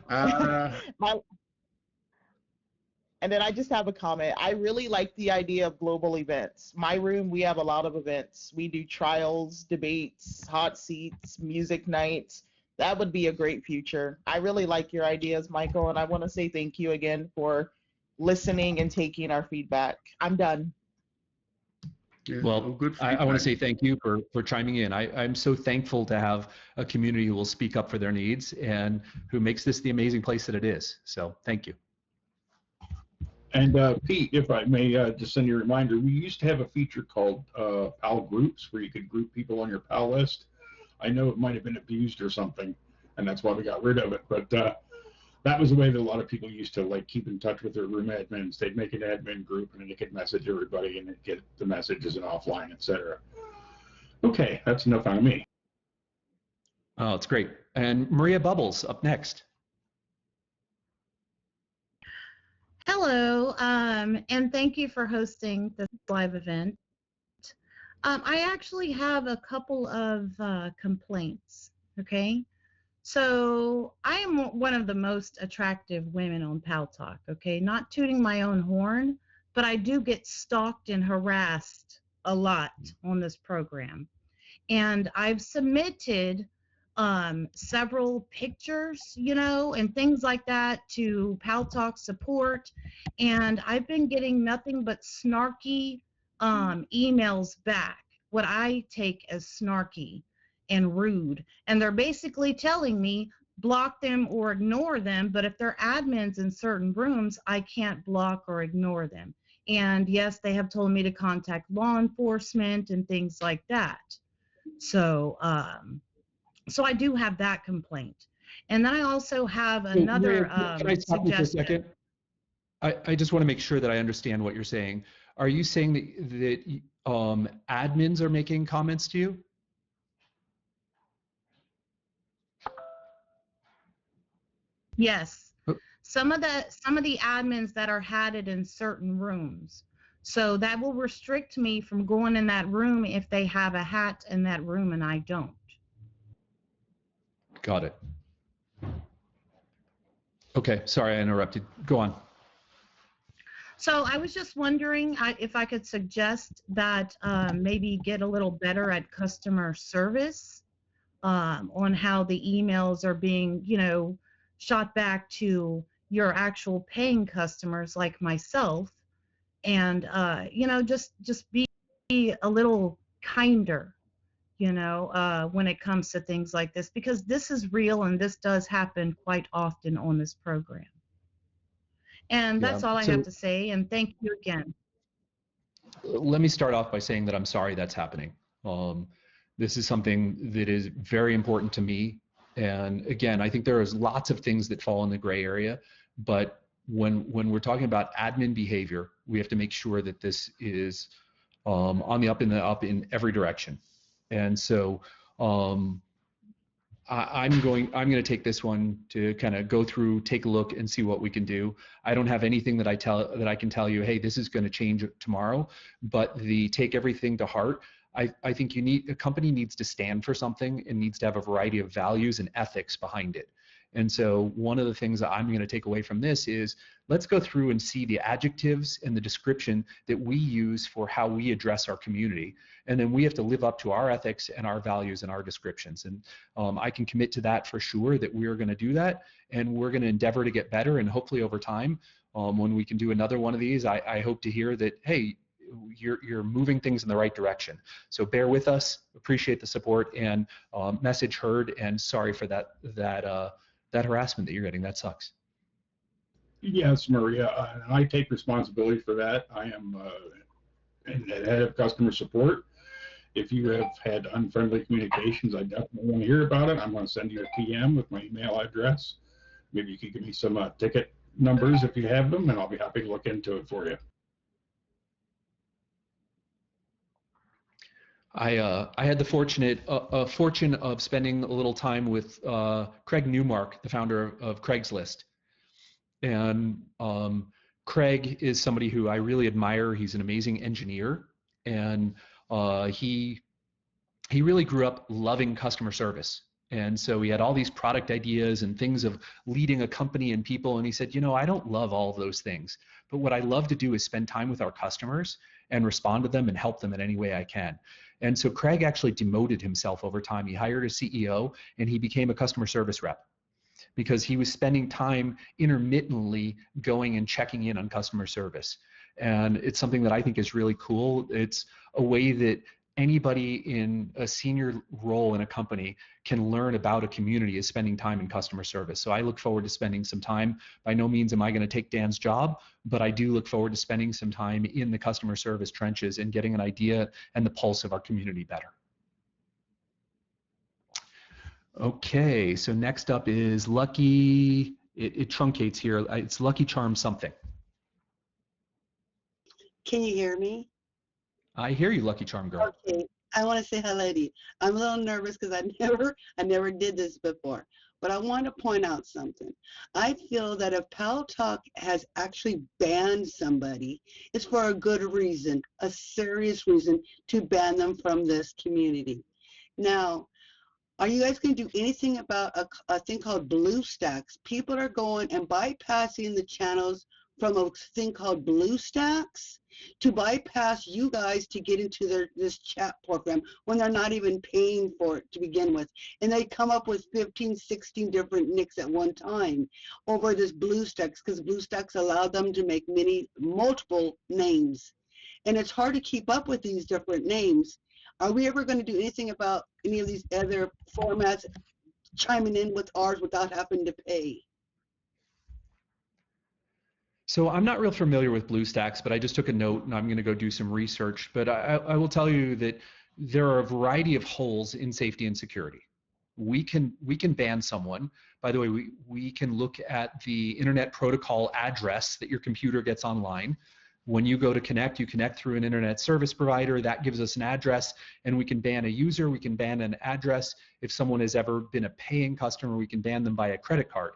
and then I just have a comment. I really like the idea of global events. My room, we have a lot of events. We do trials, debates, hot seats, music nights. That would be a great future. I really like your ideas, Michael, and I want to say thank you again for listening and taking our feedback. I'm done. Yeah, Well, good I want to feedback. say thank you for chiming in. I'm so thankful to have a community who will speak up for their needs and who makes this the amazing place that it is. So thank you. And Pete, if I may just send you a reminder, we used to have a feature called PAL Groups where you could group people on your PAL list. I know it might have been abused or something, and that's why we got rid of it. But that was the way that a lot of people used to like keep in touch with their room admins. They'd make an admin group, and then they could message everybody, and they'd get the messages and offline, etc. Okay, that's enough out of me. Oh, it's great. And Maria Bubbles up next. Hello, and thank you for hosting this live event. I actually have a couple of complaints, okay? So I am one of the most attractive women on Paltalk, okay? Not tooting my own horn, but I do get stalked and harassed a lot on this program. And I've submitted several pictures, you know, and things like that to Paltalk support, and I've been getting nothing but snarky emails back, what I take as snarky and rude, and they're basically telling me block them or ignore them, but if they're admins in certain rooms, I can't block or ignore them. And yes, they have told me to contact law enforcement and things like that. So so I do have that complaint. And then I also have another Can I stop you for a second? I just want to make sure that I understand what you're saying. Are you saying that admins are making comments to you? Yes. Oh. Some of the admins that are had it in certain rooms. So that will restrict me from going in that room if they have a hat in that room and I don't. Got it. Okay, sorry I interrupted. Go on. So I was just wondering if I could suggest that maybe get a little better at customer service on how the emails are being, shot back to your actual paying customers like myself, and just be a little kinder, when it comes to things like this, because this is real and this does happen quite often on this program. And Yeah. that's all I So have to say, and thank you again. let me start off by saying that I'm sorry that's happening. This is something that is very important to me. And again, I think there is lots of things that fall in the gray area, but when we're talking about admin behavior, we have to make sure that this is on the up in every direction. And so I'm going to take this one to kind of go through, take a look, and see what we can do. I don't have anything that I can tell you, hey, this is going to change tomorrow. But the take everything to heart. I think a company needs to stand for something and needs to have a variety of values and ethics behind it. And so one of the things that I'm going to take away from this is let's go through and see the adjectives and the description that we use for how we address our community. And then we have to live up to our ethics and our values and our descriptions. And I can commit to that for sure, that we are going to do that. And we're going to endeavor to get better. And hopefully over time, when we can do another one of these, I hope to hear that, hey, you're moving things in the right direction. So bear with us, appreciate the support, and message heard, and sorry for that harassment that you're getting. That sucks. Yes, Maria, I take responsibility for that. I am head of customer support. If you have had unfriendly communications, I definitely want to hear about it. I'm going to send you a PM with my email address. Maybe you could give me some ticket numbers if you have them, and I'll be happy to look into it for you. I had the fortune of spending a little time with Craig Newmark, the founder of Craigslist. And Craig is somebody who I really admire. He's an amazing engineer, and he really grew up loving customer service. And so he had all these product ideas and things of leading a company and people. And he said, I don't love all of those things, but what I love to do is spend time with our customers and respond to them and help them in any way I can. And so Craig actually demoted himself over time. He hired a CEO and he became a customer service rep, because he was spending time intermittently going and checking in on customer service. And it's something that I think is really cool. It's a way that anybody in a senior role in a company can learn about a community, is spending time in customer service. So I look forward to spending some time. By no means am I going to take Dan's job, but I do look forward to spending some time in the customer service trenches and getting an idea and the pulse of our community better. Okay, so next up is Lucky, it truncates here. It's Lucky Charm something. Can you hear me? I hear you, Lucky Charm girl. Okay, I want to say hello to you. I'm a little nervous because I never did this before, but I want to point out something. I feel that if Paltalk has actually banned somebody, it's for a good reason, a serious reason to ban them from this community. Now, are you guys going to do anything about a thing called BlueStacks? People are going and bypassing the channels from a thing called BlueStacks to bypass you guys to get into this chat program when they're not even paying for it to begin with. And they come up with 15, 16 different nicks at one time over this BlueStacks, because BlueStacks allowed them to make multiple names. And it's hard to keep up with these different names. Are we ever going to do anything about any of these other formats chiming in with ours without having to pay? So I'm not real familiar with BlueStacks, but I just took a note and I'm going to go do some research. But I will tell you that there are a variety of holes in safety and security. We can ban someone. By the way, we can look at the internet protocol address that your computer gets online. When you go to connect, you connect through an internet service provider. That gives us an address, and we can ban a user. We can ban an address. If someone has ever been a paying customer, we can ban them by a credit card.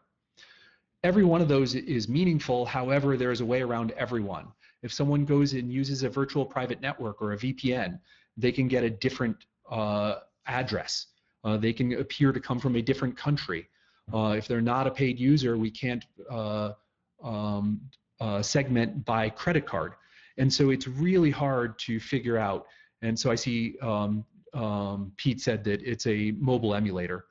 every one of those is meaningful. However, there is a way around everyone. If someone goes and uses a virtual private network or a VPN, they can get a different address. They can appear to come from a different country. If they're not a paid user, we can't segment by credit card. And so it's really hard to figure out. And so I see Pete said that it's a mobile emulator.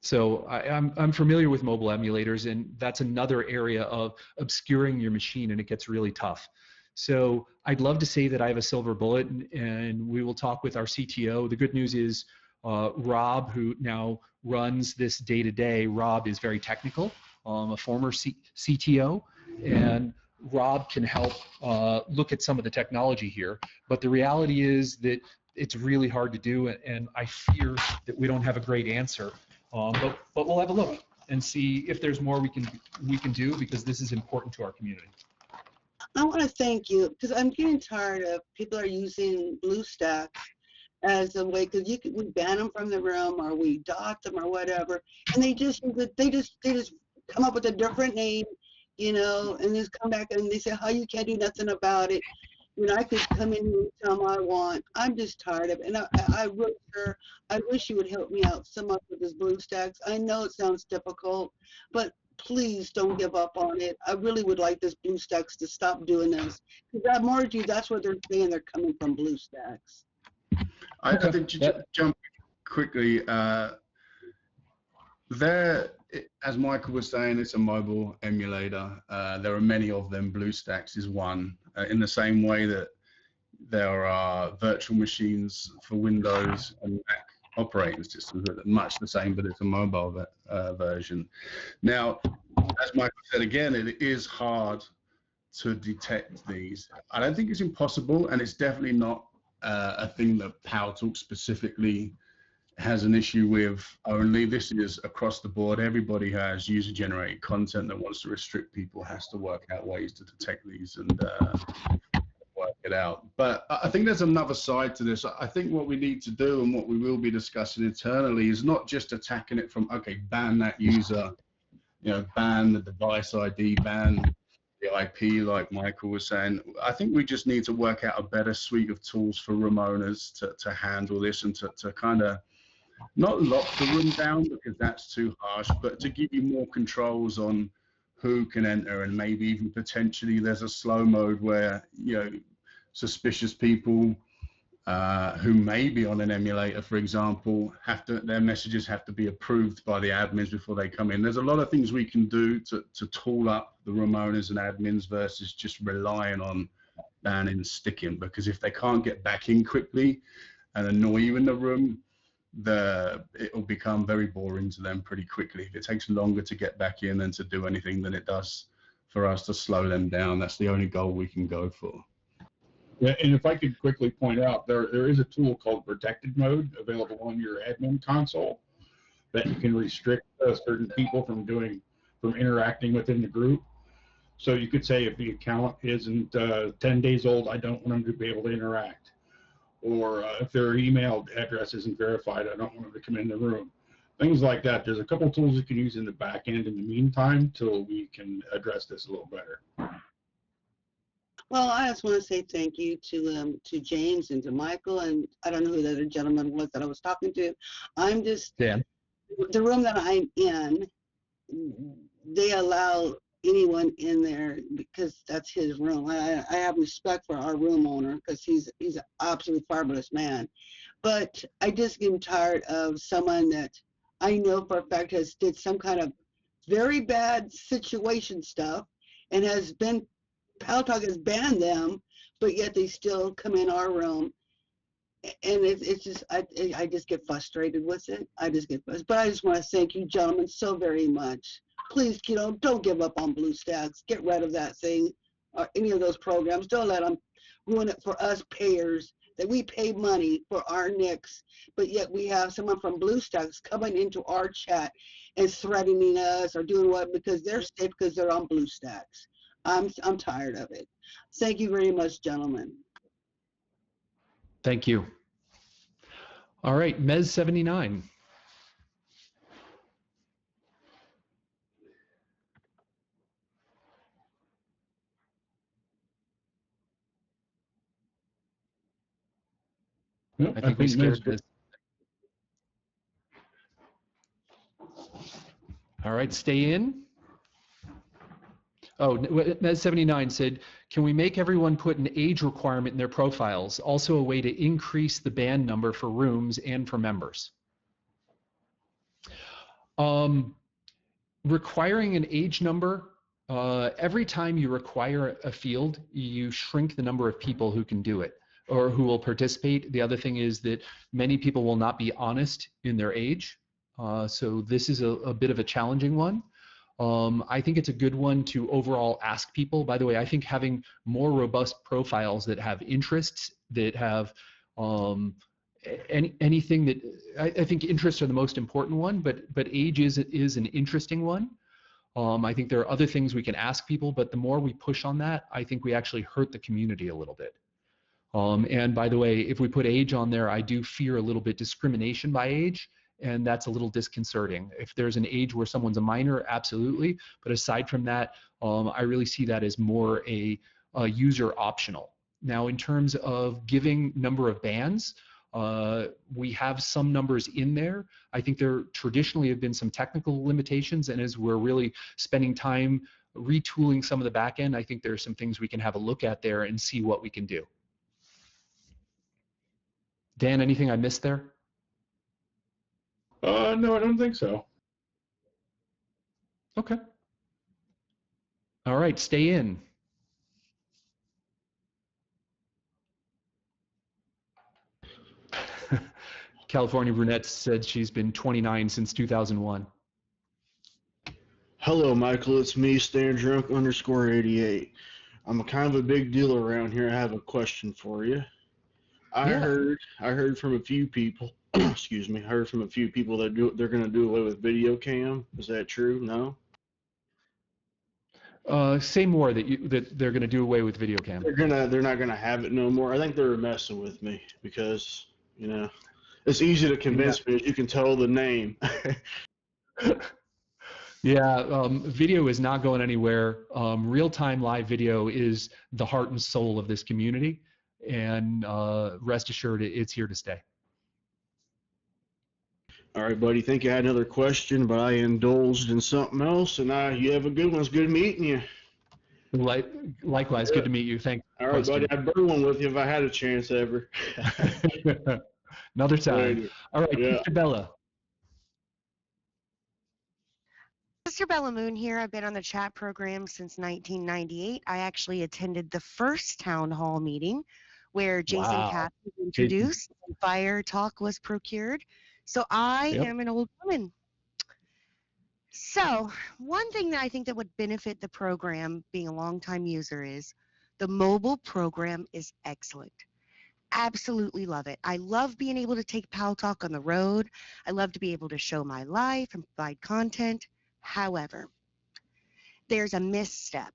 So I'm familiar with mobile emulators, and that's another area of obscuring your machine, and it gets really tough. So I'd love to say that I have a silver bullet, and we will talk with our CTO. The good news is Rob, who now runs this day-to-day, Rob is very technical, a former CTO, and Rob can help look at some of the technology here. But the reality is that it's really hard to do, and I fear that we don't have a great answer. But we'll have a look and see if there's more we can do, because this is important to our community. I want to thank you, because I'm getting tired of people are using BlueStacks as a way, because we ban them from the room or we dot them or whatever, and they just come up with a different name, you know, and just come back and they say, "How you can't do nothing about it." You know, I could come in and tell them I want. I'm just tired of it. And I really, sir, I wish you would help me out so much with this BlueStacks. I know it sounds difficult, but please don't give up on it. I really would like this BlueStacks to stop doing this. Because I warned you, that's what they're saying. They're coming from BlueStacks. I think to jump quickly, as Michael was saying, it's a mobile emulator. There are many of them. BlueStacks is one. In the same way that there are virtual machines for Windows and Mac operating systems that are much the same, but it's a mobile version. Now, as Michael said again, it is hard to detect these. I don't think it's impossible, and it's definitely not a thing that Paltalk specifically has an issue with only. This is across the board. Everybody who has user-generated content that wants to restrict people has to work out ways to detect these and work it out. But I think there's another side to this. I think what we need to do, and what we will be discussing internally, is not just attacking it from, okay, ban that user, you know, ban the device ID, ban the IP, like Michael was saying. I think we just need to work out a better suite of tools for room owners to handle this, and to kind of not lock the room down, because that's too harsh, but to give you more controls on who can enter, and maybe even potentially there's a slow mode where, you know, suspicious people who may be on an emulator, for example, their messages have to be approved by the admins before they come in. There's a lot of things we can do to tool up the room owners and admins versus just relying on banning and sticking, because if they can't get back in quickly and annoy you in the room, it will become very boring to them pretty quickly. If it takes longer to get back in than to do anything than it does for us to slow them down, that's the only goal we can go for. Yeah, and if I could quickly point out, there is a tool called Protected Mode available on your admin console that you can restrict certain people from interacting within the group. So you could say, if the account isn't 10 days old, I don't want them to be able to interact. Or if their email address isn't verified, I don't want them to come in the room. Things like that. There's a couple tools you can use in the back end in the meantime till we can address this a little better. Well, I just want to say thank you to James and to Michael, and I don't know who the other gentleman was that I was talking to. I'm just, Dan. The room that I'm in, they allow anyone in there because that's his room. I have respect for our room owner because he's an absolutely fabulous man. But I just get tired of someone that I know for a fact did some kind of very bad situation stuff and Paltalk has banned them, but yet they still come in our room. And it's just, I just get frustrated with it. I just get frustrated. But I just want to thank you gentlemen so very much. Please, don't give up on BlueStacks. Get rid of that thing or any of those programs. Don't let them ruin it for us payers that we pay money for our NICs, but yet we have someone from BlueStacks coming into our chat and threatening us or doing what because they're safe because they're on BlueStacks. I'm tired of it. Thank you very much, gentlemen. Thank you. All right, Mez79. Yep, I think we that's scared good. this. All right, stay in. Oh, Med79 said, can we make everyone put an age requirement in their profiles? Also a way to increase the band number for rooms and for members. Requiring an age number, every time you require a field, you shrink the number of people who can do it or who will participate. The other thing is that many people will not be honest in their age. So this is a bit of a challenging one. I think it's a good one to overall ask people. By the way, I think having more robust profiles that have interests, that have anything that, I think interests are the most important one, but age is an interesting one. I think there are other things we can ask people, but the more we push on that, I think we actually hurt the community a little bit. And by the way, if we put age on there, I do fear a little bit discrimination by age, and that's a little disconcerting. If there's an age where someone's a minor, absolutely, but aside from that, I really see that as more a user optional. Now, in terms of giving number of bands, we have some numbers in there. I think there traditionally have been some technical limitations, and as we're really spending time retooling some of the back end, I think there are some things we can have a look at there and see what we can do. Dan, anything I missed there? No, I don't think so. Okay. All right, stay in. California Brunette said she's been 29 since 2001. Hello, Michael. It's me, Stan Drunk _88. I'm a kind of a big deal around here. I have a question for you. I heard from a few people. Excuse me. Heard from a few people that they're going to do away with video cam. Is that true? No. Say more that they're going to do away with video cam. They're not gonna have it no more. I think they're messing with me because it's easy to convince me. As you can tell the name. Yeah, video is not going anywhere. Real-time live video is the heart and soul of this community, and rest assured, it's here to stay. All right, buddy. Think I had another question, but I indulged in something else, and you have a good one. It's good meeting you. Likewise, good to meet you. Thanks. All right, buddy. I'd burn one with you if I had a chance ever. Another time. Later. All right, Yeah. Mr. Bella. Mr. Bella Moon here. I've been on the chat program since 1998. I actually attended the first town hall meeting where Jason Katz was introduced and Fire Talk was procured. So I am an old woman. So one thing that I think that would benefit the program, being a longtime user, is the mobile program is excellent. Absolutely love it. I love being able to take Paltalk on the road. I love to be able to show my life and provide content. However, there's a misstep.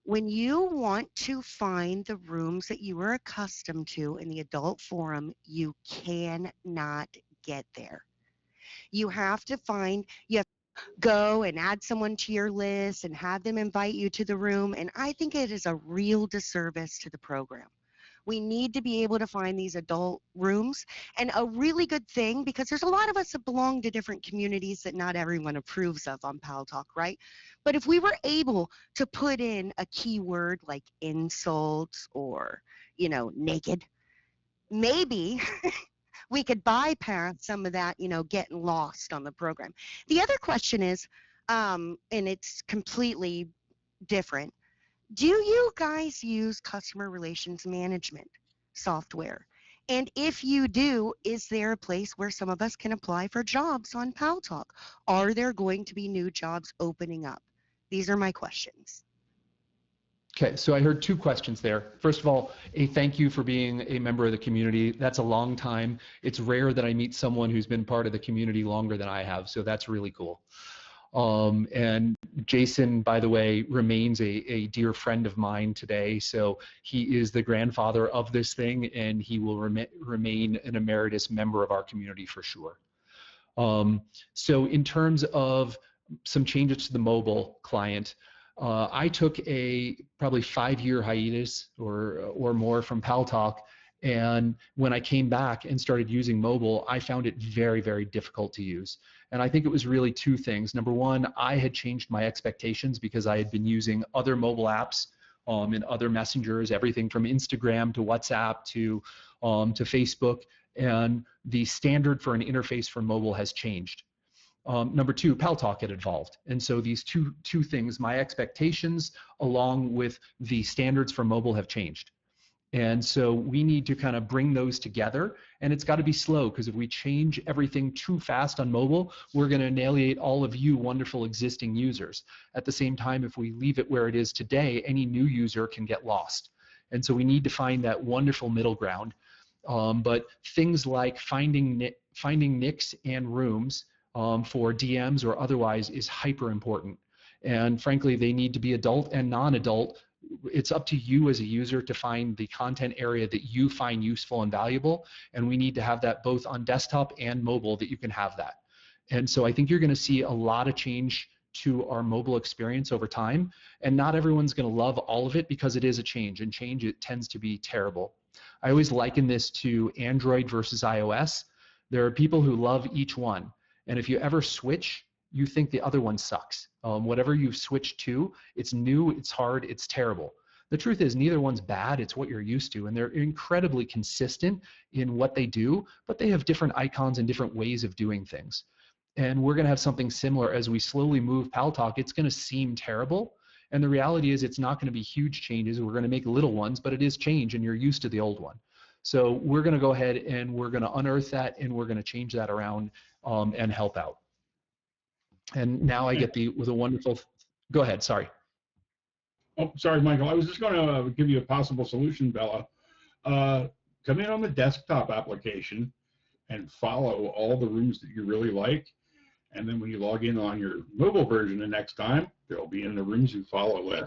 When you want to find the rooms that you are accustomed to in the adult forum, you cannot get there. You have to go and add someone to your list and have them invite you to the room, and I think it is a real disservice to the program. We need to be able to find these adult rooms, and a really good thing, because there's a lot of us that belong to different communities that not everyone approves of on Paltalk, right? But if we were able to put in a keyword like insults or, naked, maybe we could bypass some of that, getting lost on the program. The other question is, and it's completely different, do you guys use customer relations management software? And if you do, is there a place where some of us can apply for jobs on Paltalk? Are there going to be new jobs opening up? These are my questions. Okay, so I heard two questions there. First of all, a thank you for being a member of the community. That's a long time. It's rare that I meet someone who's been part of the community longer than I have, so that's really cool. And Jason, by the way, remains a dear friend of mine today, so he is the grandfather of this thing, and he will remain an emeritus member of our community for sure. So in terms of some changes to the mobile client, I took a probably 5-year hiatus or more from Paltalk, And when I came back and started using mobile, I found it very, very difficult to use. And I think it was really two things. Number one, I had changed my expectations because I had been using other mobile apps and other messengers, everything from Instagram to WhatsApp to Facebook. And the standard for an interface for mobile has changed. Number two, Paltalk had evolved. And so these two things, my expectations along with the standards for mobile have changed. And so we need to kind of bring those together, and it's got to be slow, because if we change everything too fast on mobile, we're going to annihilate all of you wonderful existing users. At the same time, if we leave it where it is today, any new user can get lost. And so we need to find that wonderful middle ground. But things like finding nicks and rooms for DMs or otherwise is hyper important. And frankly, they need to be adult and non-adult. It's up to you as a user to find the content area that you find useful and valuable, and we need to have that both on desktop and mobile, that you can have that. And so I think you're going to see a lot of change to our mobile experience over time, and not everyone's going to love all of it because it is a change, and change, it tends to be terrible. I always liken this to Android versus iOS. There are people who love each one, and if you ever switch, you think the other one sucks. Whatever you've switched to, it's new, it's hard, it's terrible. The truth is neither one's bad, it's what you're used to, and they're incredibly consistent in what they do, but they have different icons and different ways of doing things. And we're going to have something similar as we slowly move Paltalk. It's going to seem terrible, and the reality is it's not going to be huge changes. We're going to make little ones, but it is change, and you're used to the old one. So we're going to go ahead and we're going to unearth that, and we're going to change that around and help out. And now I get with a wonderful, go ahead, sorry. Oh, sorry, Michael. I was just going to give you a possible solution, Bella. Come in on the desktop application and follow all the rooms that you really like. And then when you log in on your mobile version the next time, they'll be in the rooms you follow list.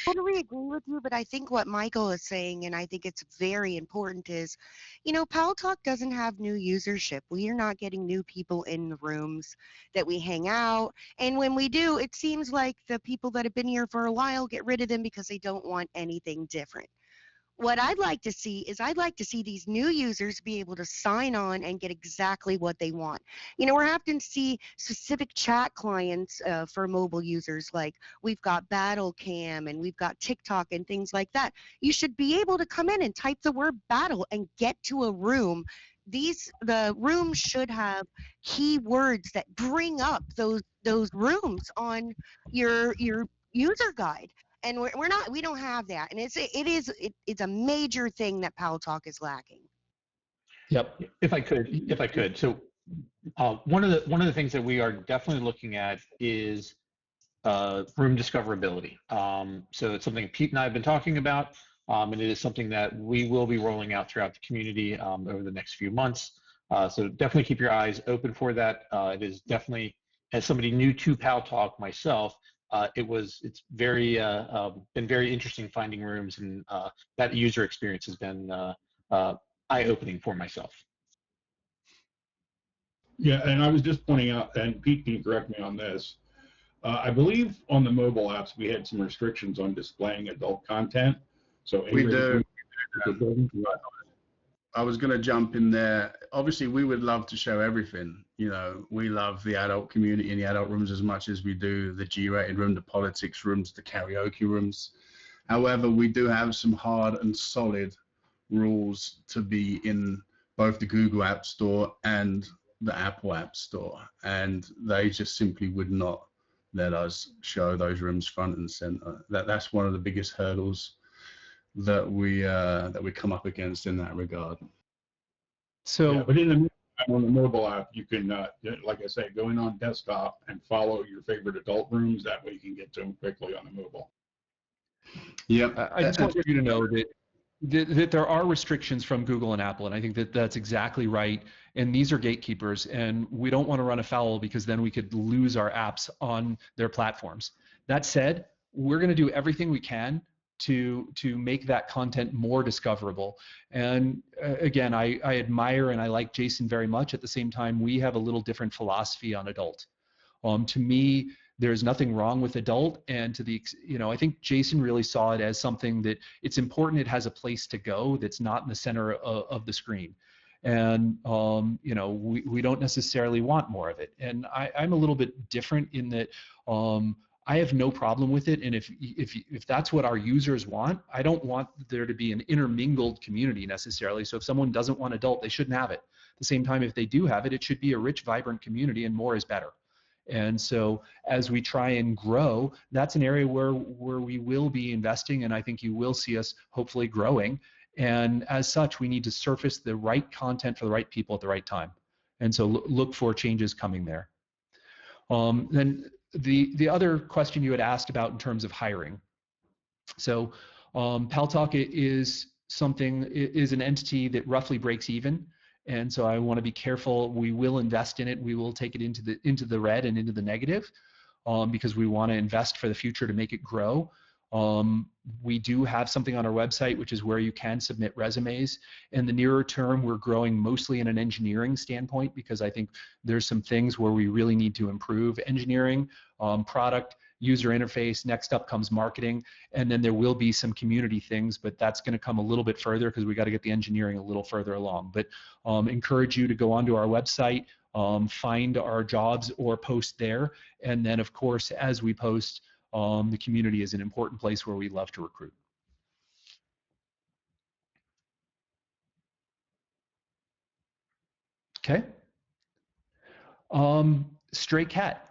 I totally agree with you, but I think what Michael is saying, and I think it's very important, is, you know, Paltalk doesn't have new usership. We are not getting new people in the rooms that we hang out. And when we do, it seems like the people that have been here for a while get rid of them because they don't want anything different. What I'd like to see is I'd like to see these new users be able to sign on and get exactly what they want. You know, we're having to see specific chat clients for mobile users, like we've got Battle Cam and we've got TikTok and things like that. You should be able to come in and type the word battle and get to a room. The rooms should have keywords that bring up those rooms on your user guide. And we don't have that, and it's a major thing that Paltalk is lacking. Yep. If I could. So one of the things that we are definitely looking at is room discoverability. So it's something Pete and I have been talking about, and it is something that we will be rolling out throughout the community over the next few months. So definitely keep your eyes open for that. It is definitely, as somebody new to Paltalk myself, it's very been very interesting finding rooms, and that user experience has been eye-opening for myself. Yeah, and I was just pointing out, and Pete can correct me on this, I believe on the mobile apps we had some restrictions on displaying adult content. So we do. I was going to jump in there. Obviously, we would love to show everything. You know, we love the adult community in the adult rooms as much as we do the G-rated room, the politics rooms, the karaoke rooms. However, we do have some hard and solid rules to be in both the Google App Store and the Apple App Store, and they just simply would not let us show those rooms front and center. That's one of the biggest hurdles that we come up against in that regard. So, yeah, but in the on the mobile app, you can, like I say, go in on desktop and follow your favorite adult rooms. That way, you can get to them quickly on the mobile. Yep. I just want you to know that there are restrictions from Google and Apple, and I think that that's exactly right. And these are gatekeepers, and we don't want to run afoul because then we could lose our apps on their platforms. That said, we're going to do everything we can to make that content more discoverable. And again, I admire and I like Jason very much. At the same time, we have a little different philosophy on adult. To me, There's nothing wrong with adult, and I think Jason really saw it as something that it's important. It has a place to go that's not in the center of the screen, and we don't necessarily want more of it. And I'm a little bit different in that. I have no problem with it, and if that's what our users want, I don't want there to be an intermingled community necessarily. So if someone doesn't want adult, they shouldn't have it. At the same time, if they do have it, it should be a rich, vibrant community, and more is better. And so as we try and grow, that's an area where we will be investing, and I think you will see us hopefully growing. And as such, we need to surface the right content for the right people at the right time. And so look for changes coming there. Then the other question you had asked about in terms of hiring. So Paltalk is an entity that roughly breaks even. And so I want to be careful. We will invest in it. We will take it into the red and into the negative because we want to invest for the future to make it grow. We do have something on our website, which is where you can submit resumes. In the nearer term, we're growing mostly in an engineering standpoint because I think there's some things where we really need to improve engineering, product, user interface. Next up comes marketing, and then there will be some community things, but that's going to come a little bit further because we got to get the engineering a little further along. But encourage you to go onto our website, find our jobs or post there, and then of course as we post, the community is an important place where we love to recruit. Okay. Stray cat.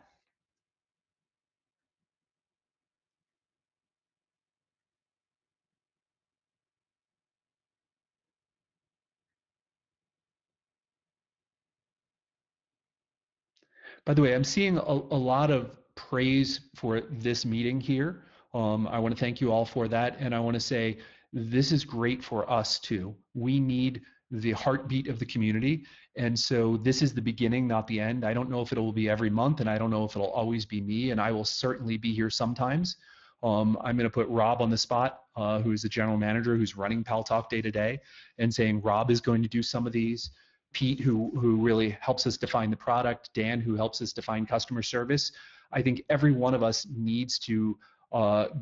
By the way, I'm seeing a lot of praise for this meeting here. I want to thank you all for that, and I want to say this is great for us too. We need the heartbeat of the community, and so this is the beginning, not the end. I don't know if it will be every month, and I don't know if it'll always be me, and I will certainly be here sometimes. I'm going to put Rob on the spot, who is the general manager who's running Paltalk day to day, and saying Rob is going to do some of these. Pete, who really helps us define the product, Dan, who helps us define customer service. I think every one of us needs to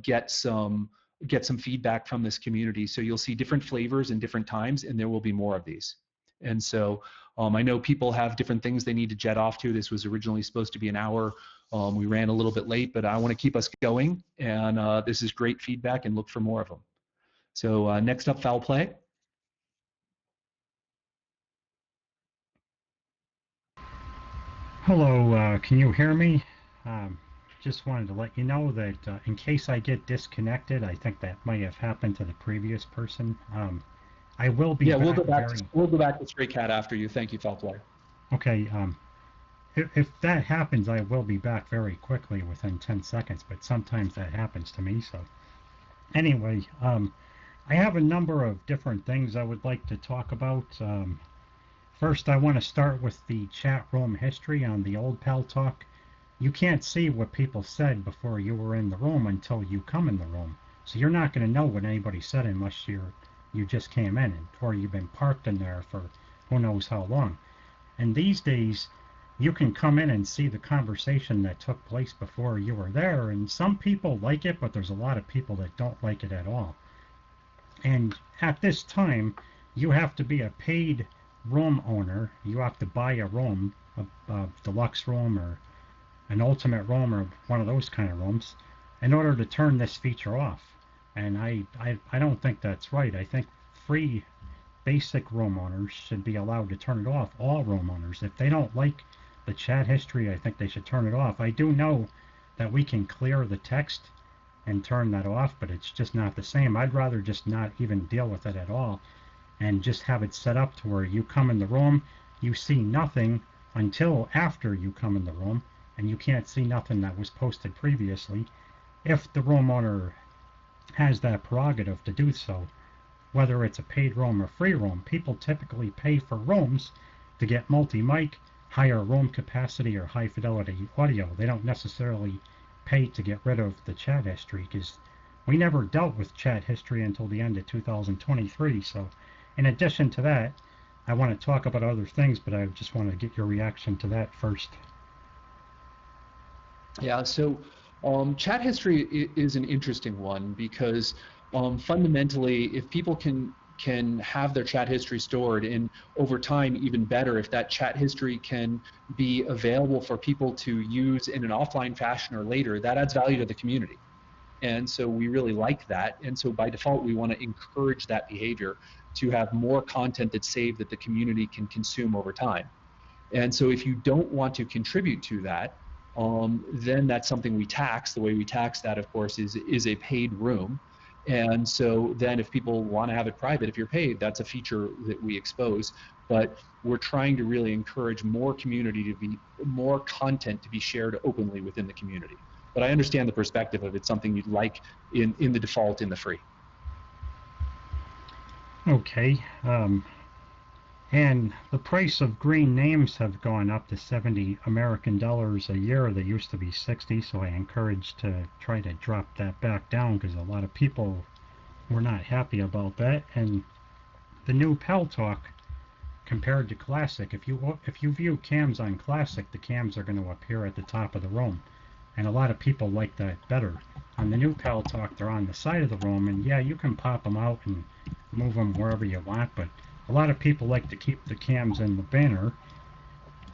get some feedback from this community. So you'll see different flavors in different times, and there will be more of these. And so I know people have different things they need to jet off to. This was originally supposed to be an hour. We ran a little bit late, but I want to keep us going, and this is great feedback, and look for more of them. So next up, foul play. Hello, can you hear me? Just wanted to let you know that in case I get disconnected, I think that might have happened to the previous person. I will be. Yeah, we'll go back. We'll go back to Stray Cat after you. Thank you, foul play. Okay. If that happens, I will be back very quickly within 10 seconds. But sometimes that happens to me. So anyway, I have a number of different things I would like to talk about. First, I want to start with the chat room history on the old Paltalk. You can't see what people said before you were in the room until you come in the room. So you're not going to know what anybody said unless you just came in or you've been parked in there for who knows how long. And these days, you can come in and see the conversation that took place before you were there. And some people like it, but there's a lot of people that don't like it at all. And at this time, you have to be a paid room owner. You have to buy a room, a deluxe room or an ultimate room or one of those kind of rooms in order to turn this feature off. And I don't think that's right. I think free basic room owners should be allowed to turn it off. All room owners, if they don't like the chat history, I think they should turn it off. I do know that we can clear the text and turn that off, but it's just not the same. I'd rather just not even deal with it at all and just have it set up to where you come in the room, you see nothing until after you come in the room, and you can't see nothing that was posted previously if the room owner has that prerogative to do so. Whether it's a paid room or free room, people typically pay for rooms to get multi-mic, higher room capacity, or high fidelity audio. They don't necessarily pay to get rid of the chat history because we never dealt with chat history until the end of 2023. So in addition to that, I want to talk about other things, but I just want to get your reaction to that first. Yeah, so chat history is an interesting one because fundamentally, if people can have their chat history stored, and over time, even better, if that chat history can be available for people to use in an offline fashion or later, that adds value to the community. And so we really like that. And so by default, we want to encourage that behavior to have more content that's saved that the community can consume over time. And so if you don't want to contribute to that, then that's something we tax. The way we tax that, of course, is a paid room. And so then if people want to have it private, if you're paid, that's a feature that we expose. But we're trying to really encourage more more content to be shared openly within the community. But I understand the perspective of it's something you'd like in the default in the free. Okay. And the price of green names have gone up to 70 American dollars a year. They used to be 60, so I encourage to try to drop that back down because a lot of people were not happy about that. And the new Paltalk compared to Classic, if you view cams on Classic, the cams are going to appear at the top of the room. And a lot of people like that better. On the new Paltalk, they're on the side of the room, and yeah, you can pop them out and move them wherever you want, but a lot of people like to keep the cams in the banner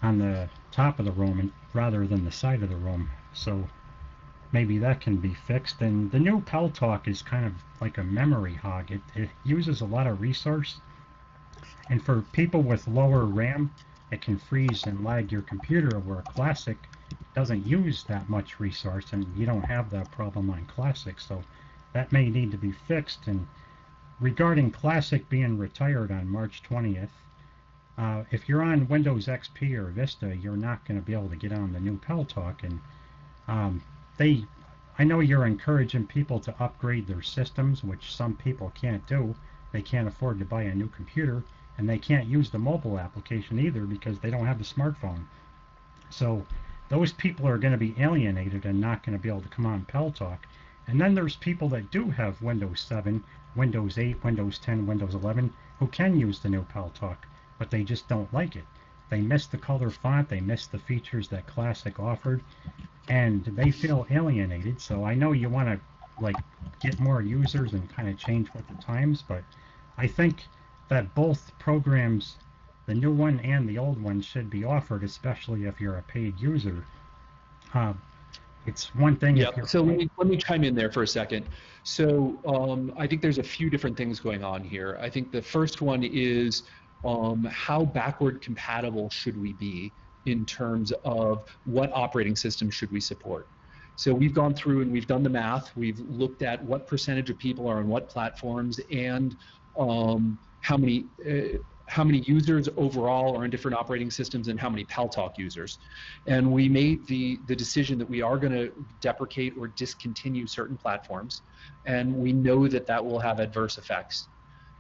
on the top of the room rather than the side of the room. So maybe that can be fixed. And the new Paltalk is kind of like a memory hog. It uses a lot of resource. And for people with lower RAM, it can freeze and lag your computer, where Classic doesn't use that much resource, and you don't have that problem on Classic. So that may need to be fixed. And regarding Classic being retired on March 20th, if you're on Windows XP or Vista, you're not going to be able to get on the new Paltalk. And I know you're encouraging people to upgrade their systems, which some people can't do. They can't afford to buy a new computer, and they can't use the mobile application either because they don't have a smartphone. So those people are going to be alienated and not going to be able to come on Paltalk. And then there's people that do have Windows 7, Windows 8, Windows 10, Windows 11 who can use the new Paltalk, but they just don't like it. They miss the color font, they miss the features that Classic offered, and they feel alienated. So I know you want to get more users and kind of change with the times, but I think that both programs, the new one and the old one, should be offered, especially if you're a paid user. It's one thing. Yeah. So let me chime in there for a second. So I think there's a few different things going on here. I think the first one is how backward compatible should we be in terms of what operating system should we support. So we've gone through and we've done the math. We've looked at what percentage of people are on what platforms and how many users overall are in different operating systems and how many Paltalk users. And we made the decision that we are going to deprecate or discontinue certain platforms, and we know that that will have adverse effects.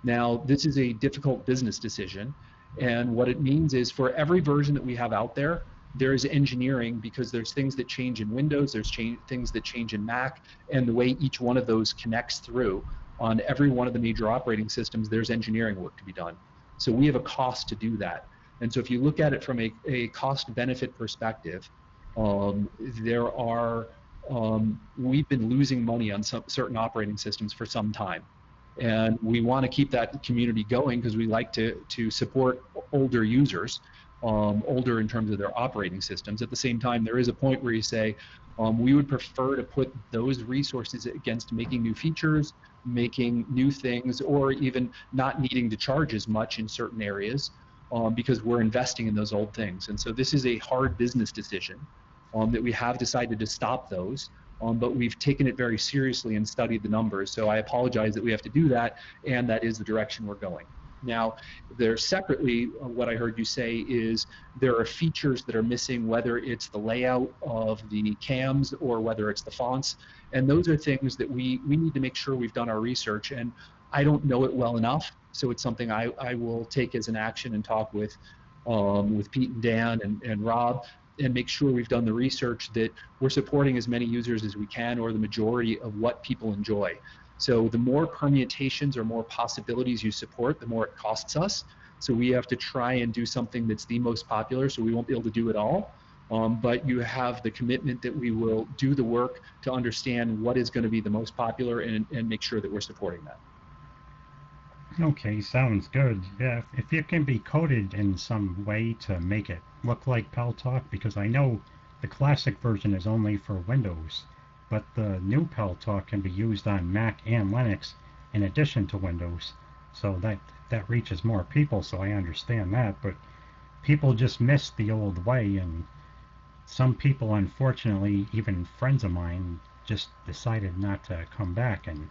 Now, this is a difficult business decision, and what it means is for every version that we have out there, there is engineering, because there's things that change in Windows, there's things that change in Mac, and the way each one of those connects through on every one of the major operating systems, there's engineering work to be done. So we have a cost to do that. And so if you look at it from a cost benefit perspective, there are, we've been losing money on some certain operating systems for some time. And we want to keep that community going because we like to support older users, older in terms of their operating systems. At the same time, there is a point where you say, we would prefer to put those resources against making new features, making new things, or even not needing to charge as much in certain areas because we're investing in those old things. And so this is a hard business decision that we have decided to stop those, but we've taken it very seriously and studied the numbers. So I apologize that we have to do that, and that is the direction we're going. Now, there separately, what I heard you say is there are features that are missing, whether it's the layout of the cams or whether it's the fonts. And those are things that we need to make sure we've done our research. And I don't know it well enough, so it's something I will take as an action and talk with Pete and Dan and Rob and make sure we've done the research that we're supporting as many users as we can, or the majority of what people enjoy. So the more permutations or more possibilities you support, the more it costs us. So we have to try and do something that's the most popular, so we won't be able to do it all. but you have the commitment that we will do the work to understand what is going to be the most popular and make sure that we're supporting that. Okay, sounds good. Yeah, if it can be coded in some way to make it look like Paltalk, because I know the classic version is only for Windows, but the new Paltalk can be used on Mac and Linux in addition to Windows, so that reaches more people, so I understand that, but people just miss the old way, and some people, unfortunately, even friends of mine, just decided not to come back, and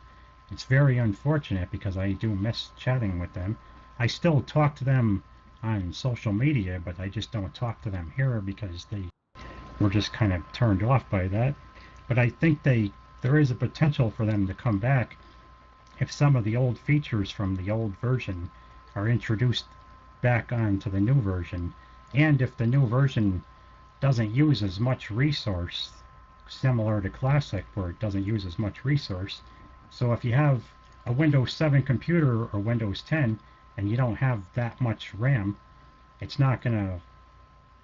it's very unfortunate because I do miss chatting with them. I still talk to them on social media, but I just don't talk to them here because they were just kind of turned off by that. But I think there is a potential for them to come back if some of the old features from the old version are introduced back onto the new version, and if the new version doesn't use as much resource, similar to Classic where it doesn't use as much resource. So if you have a Windows 7 computer or Windows 10 and you don't have that much RAM, it's not going to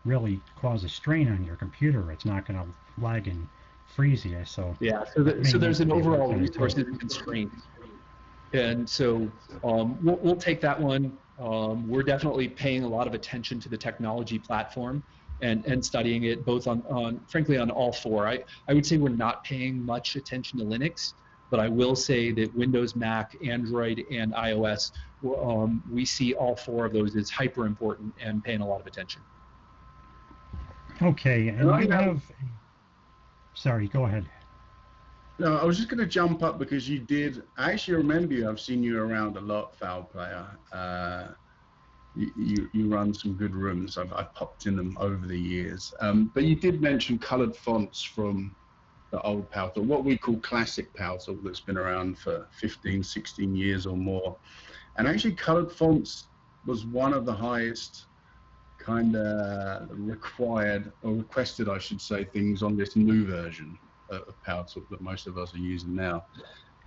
really cause a strain on your computer. It's not going to lag and freeze you. So yeah, so there's an overall resources constraint, and so we'll take that one. We're definitely paying a lot of attention to the technology platform and studying it both on frankly on all four. I would say we're not paying much attention to Linux, but I will say that Windows, Mac, Android, and iOS, we see all four of those as hyper important and paying a lot of attention. Okay, and I have... Sorry, go ahead. No, I was just going to jump up because you did. I actually remember you. I've seen you around a lot, Foul Player. You run some good rooms. I've popped in them over the years. But you did mention colored fonts from the old Paltalk, what we call classic Paltalk, that's been around for 15, 16 years or more. And actually colored fonts was one of the highest kind of required, or requested, I should say, things on this new version of Paltalk that most of us are using now.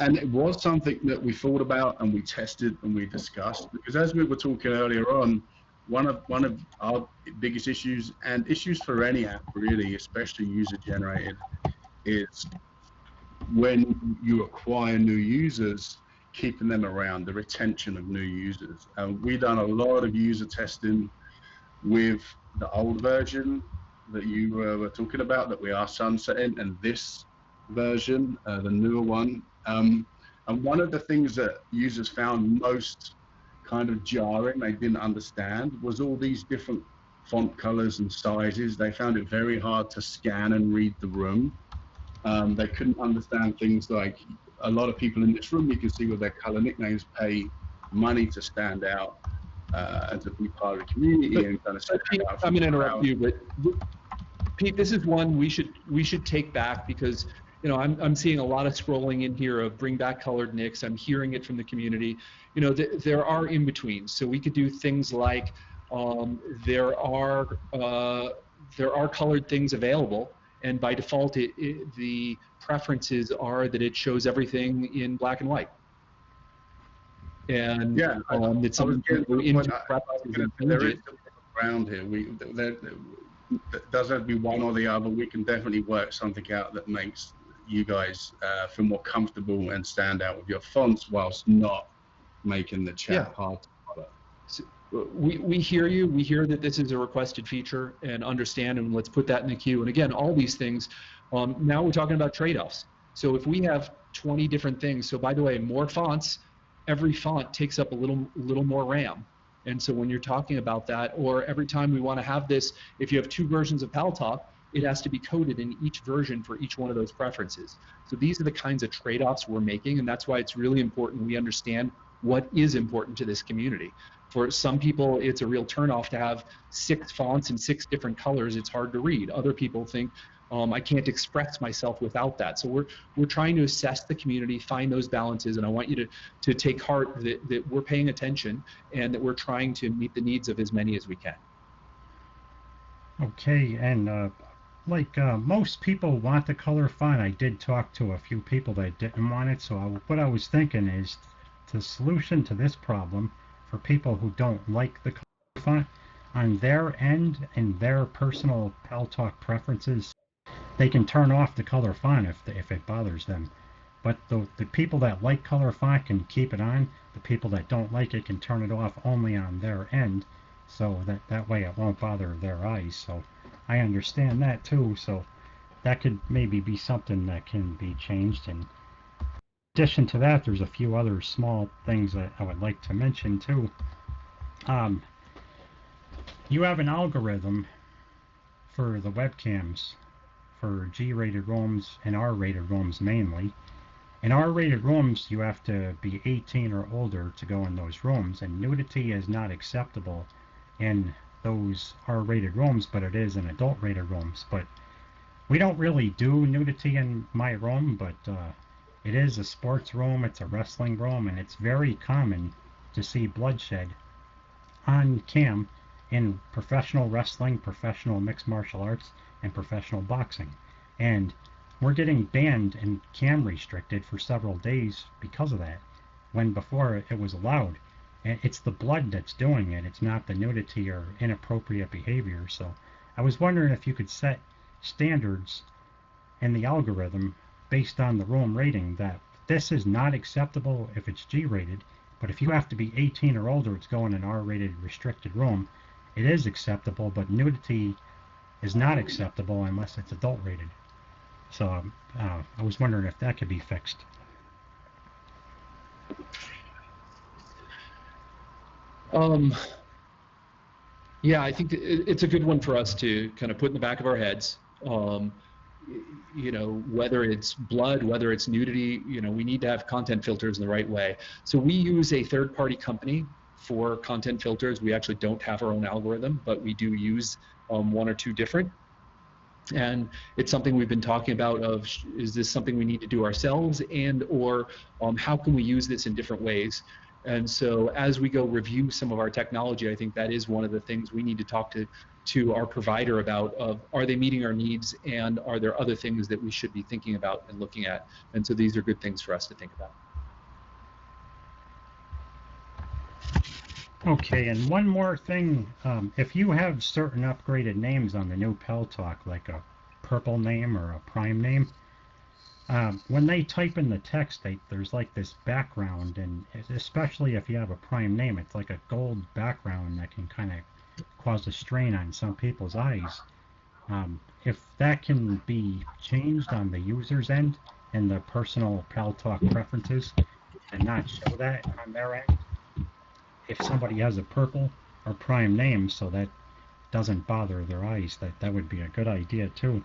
And it was something that we thought about and we tested and we discussed, because as we were talking earlier on, one of our biggest issues, and issues for any app really, especially user-generated, is when you acquire new users, keeping them around, the retention of new users. We've done a lot of user testing with the old version that you were talking about, that we are sunsetting, and this version, the newer one. And one of the things that users found most kind of jarring, they didn't understand, was all these different font colors and sizes. They found it very hard to scan and read the room. They couldn't understand things like, a lot of people in this room, you can see with their color nicknames, pay money to stand out and to be part of the community and kind of stand out. I'm going to interrupt you, but Pete, this is one we should take back, because I'm seeing a lot of scrolling in here of bring back colored nicks. I'm hearing it from the community. There are in betweens, so we could do things like there are colored things available, and by default, the preferences are that it shows everything in black and white. And yeah, it's something there is around here. There doesn't have to be one or the other. We can definitely work something out that makes you guys feel more comfortable and stand out with your fonts, whilst not making the chat hard to follow. So we hear you. We hear that this is a requested feature and understand, and let's put that in the queue. And again, all these things. Now we're talking about trade-offs. So if we have 20 different things, so by the way, more fonts, every font takes up a little more RAM. And so when you're talking about that, or every time we want to have this, if you have 2 versions of Paltalk, it has to be coded in each version for each one of those preferences. So these are the kinds of trade-offs we're making, and that's why it's really important we understand what is important to this community. For some people, it's a real turnoff to have 6 fonts and 6 different colors. It's hard to read. Other people think, I can't express myself without that. So we're trying to assess the community, find those balances, and I want you to take heart that we're paying attention and that we're trying to meet the needs of as many as we can. Okay, and most people want the color font. I did talk to a few people that didn't want it, so what I was thinking is the solution to this problem for people who don't like the color font, on their end and their personal Paltalk preferences, they can turn off the color font if it bothers them. But the people that like color font can keep it on. The people that don't like it can turn it off only on their end, so that way it won't bother their eyes. So I understand that too. So that could maybe be something that can be changed. And in addition to that, there's a few other small things that I would like to mention too. You have an algorithm for the webcams for G-rated ROMs and R-rated ROMs mainly. In R-rated rooms, you have to be 18 or older to go in those rooms, and nudity is not acceptable in those R-rated rooms, but it is in adult-rated rooms. But we don't really do nudity in my room, but it is a sports room, it's a wrestling room, and it's very common to see bloodshed on cam in professional wrestling, professional mixed martial arts, and professional boxing. And we're getting banned and cam restricted for several days because of that, when before it was allowed. And it's the blood that's doing it. It's not the nudity or inappropriate behavior. So I was wondering if you could set standards in the algorithm based on the room rating that this is not acceptable if it's G-rated, but if you have to be 18 or older, it's going in R-rated restricted room. It is acceptable, but nudity is not acceptable unless it's adult rated. So I was wondering if that could be fixed. Yeah, I think it's a good one for us to kind of put in the back of our heads. You know, whether it's blood, whether it's nudity, you know, we need to have content filters in the right way. So we use a third-party company for content filters. We actually don't have our own algorithm, but we do use one or two different. And it's something we've been talking about of, is this something we need to do ourselves, and or how can we use this in different ways? And so as we go review some of our technology, I think that is one of the things we need to talk to our provider about, of are they meeting our needs, and are there other things that we should be thinking about and looking at? And so these are good things for us to think about. Okay, and one more thing, if you have certain upgraded names on the new Paltalk, like a purple name or a prime name, when they type in the text, there's like this background, and especially if you have a prime name, it's like a gold background that can kind of cause a strain on some people's eyes. If that can be changed on the user's end in the personal Paltalk preferences and not show that on their end, if somebody has a purple or prime name, so that doesn't bother their eyes, that would be a good idea too.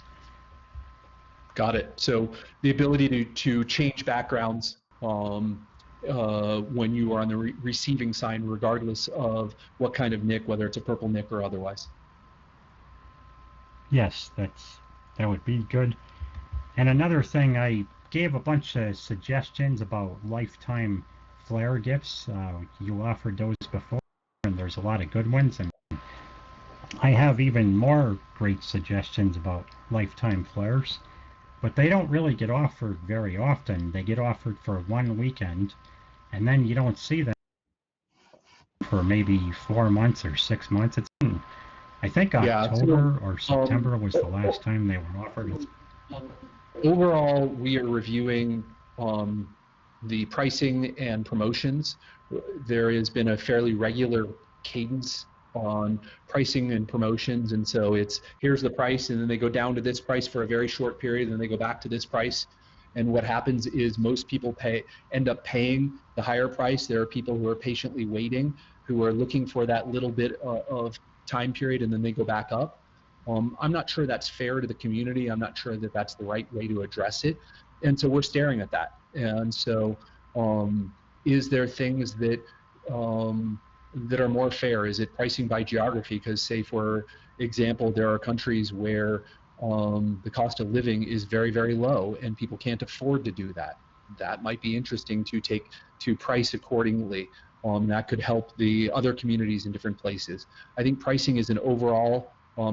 Got it. So the ability to change backgrounds when you are on the receiving side, regardless of what kind of nick, whether it's a purple nick or otherwise. Yes, that would be good. And another thing, I gave a bunch of suggestions about lifetime flare gifts. You offered those before, and there's a lot of good ones, and I have even more great suggestions about lifetime flares, but they don't really get offered very often. They get offered for one weekend, and then you don't see them for maybe 4 months or 6 months. It's I think October or September was the last time they were offered. Overall, we are reviewing the pricing and promotions. There has been a fairly regular cadence on pricing and promotions, and so it's here's the price, and then they go down to this price for a very short period, and then they go back to this price. And what happens is most people end up paying the higher price. There are people who are patiently waiting, who are looking for that little bit of time period, and then they go back up. I'm not sure that's fair to the community. I'm not sure that that's the right way to address it. And so we're staring at that. And so is there things that that are more fair? Is it pricing by geography? Because say, for example, there are countries where the cost of living is very, very low, and people can't afford to do that. That might be interesting to price accordingly. That could help the other communities in different places. I think pricing is an overall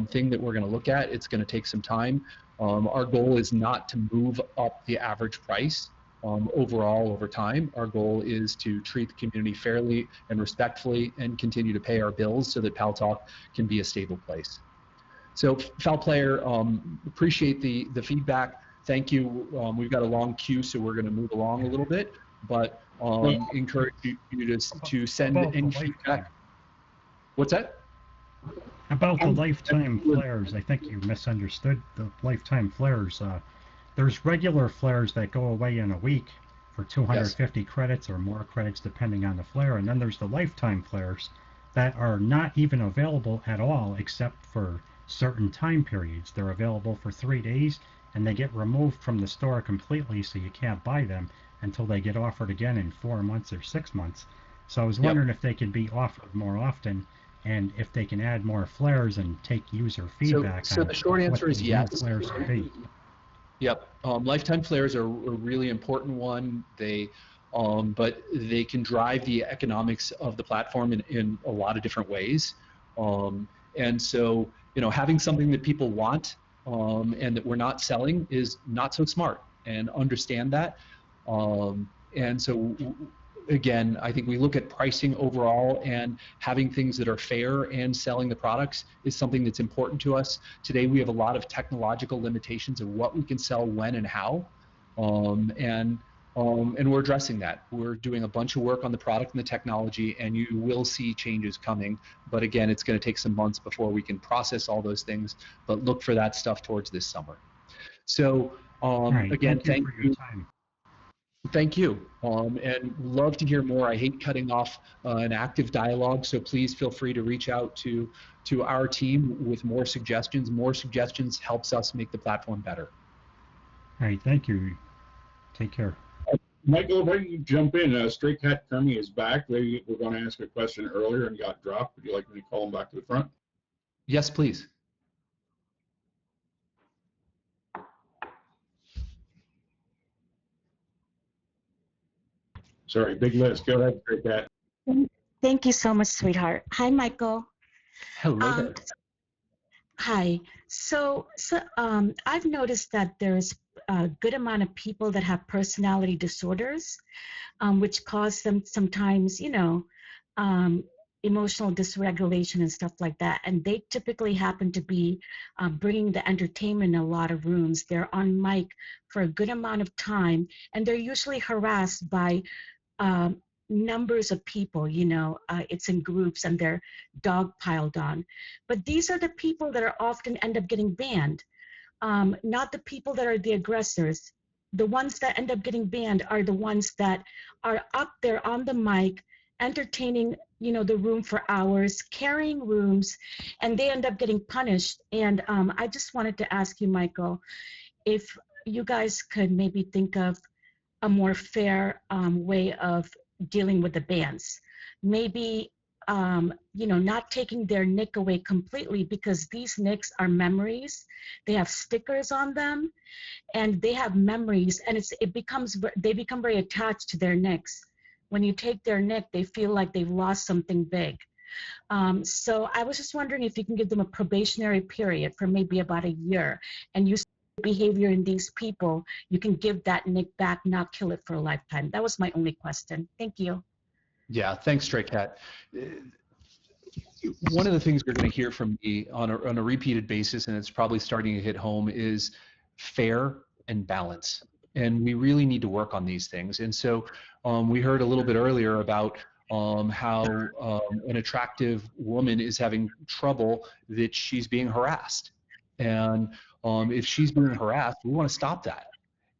thing that we're going to look at. It's going to take some time. Our goal is not to move up the average price. overall over time. Our goal is to treat the community fairly and respectfully and continue to pay our bills so that Paltalk can be a stable place. So Foul Player, appreciate the feedback. Thank you. We've got a long queue, so we're going to move along a little bit, but encourage you to send any feedback. What's that? About the lifetime flares, I think you misunderstood the lifetime flares. There's regular flares that go away in a week for 250 credits or more credits depending on the flare, and then there's the lifetime flares that are not even available at all except for certain time periods. They're available for 3 days and they get removed from the store completely, so you can't buy them until they get offered again in 4 months or 6 months. So I was wondering if they could be offered more often, and if they can add more flares and take user feedback. So the short answer is yes. Flares could be. Yep, lifetime flares are a really important one. But they can drive the economics of the platform in a lot of different ways. And so, having something that people want and that we're not selling is not so smart, and understand that. And so, again, I think we look at pricing overall, and having things that are fair and selling the products is something that's important to us. Today, we have a lot of technological limitations of what we can sell, when, and how. And we're addressing that. We're doing a bunch of work on the product and the technology, and you will see changes coming. But again, it's going to take some months before we can process all those things, but look for that stuff towards this summer. So Right, again, thank you for your time. Thank you, and love to hear more. I hate cutting off an active dialogue, so please feel free to reach out to our team with more suggestions. More suggestions helps us make the platform better. All right, thank you. Take care. Michael, if I can jump in, Stray Cat Crummy is back. They were going to ask a question earlier and got dropped. Would you like me to call them back to the front? Yes, please. Sorry, big list. Go ahead, Stray Cat. Thank you so much, sweetheart. Hi, Michael. Hello there. Hi. So I've noticed that there's a good amount of people that have personality disorders, which cause them sometimes, emotional dysregulation and stuff like that. And they typically happen to be bringing the entertainment in a lot of rooms. They're on mic for a good amount of time, and they're usually harassed by numbers of people, it's in groups and they're dog-piled on. But these are the people that are often end up getting banned, not the people that are the aggressors. The ones that end up getting banned are the ones that are up there on the mic, entertaining, the room for hours, carrying rooms, and they end up getting punished. And I just wanted to ask you, Michael, if you guys could maybe think of a more fair way of dealing with the bans. Maybe, not taking their nick away completely, because these nicks are memories. They have stickers on them, and they have memories, and they become very attached to their nicks. When you take their nick, they feel like they've lost something big. So I was just wondering if you can give them a probationary period for maybe about a year, and you behavior in these people, you can give that nick back, not kill it for a lifetime. That was my only question. Thank you. Yeah, thanks, Stray Cat. One of the things you're going to hear from me on a repeated basis, and it's probably starting to hit home, is fair and balance. And we really need to work on these things. And so we heard a little bit earlier about how an attractive woman is having trouble that she's being harassed. And if she's being harassed, we want to stop that.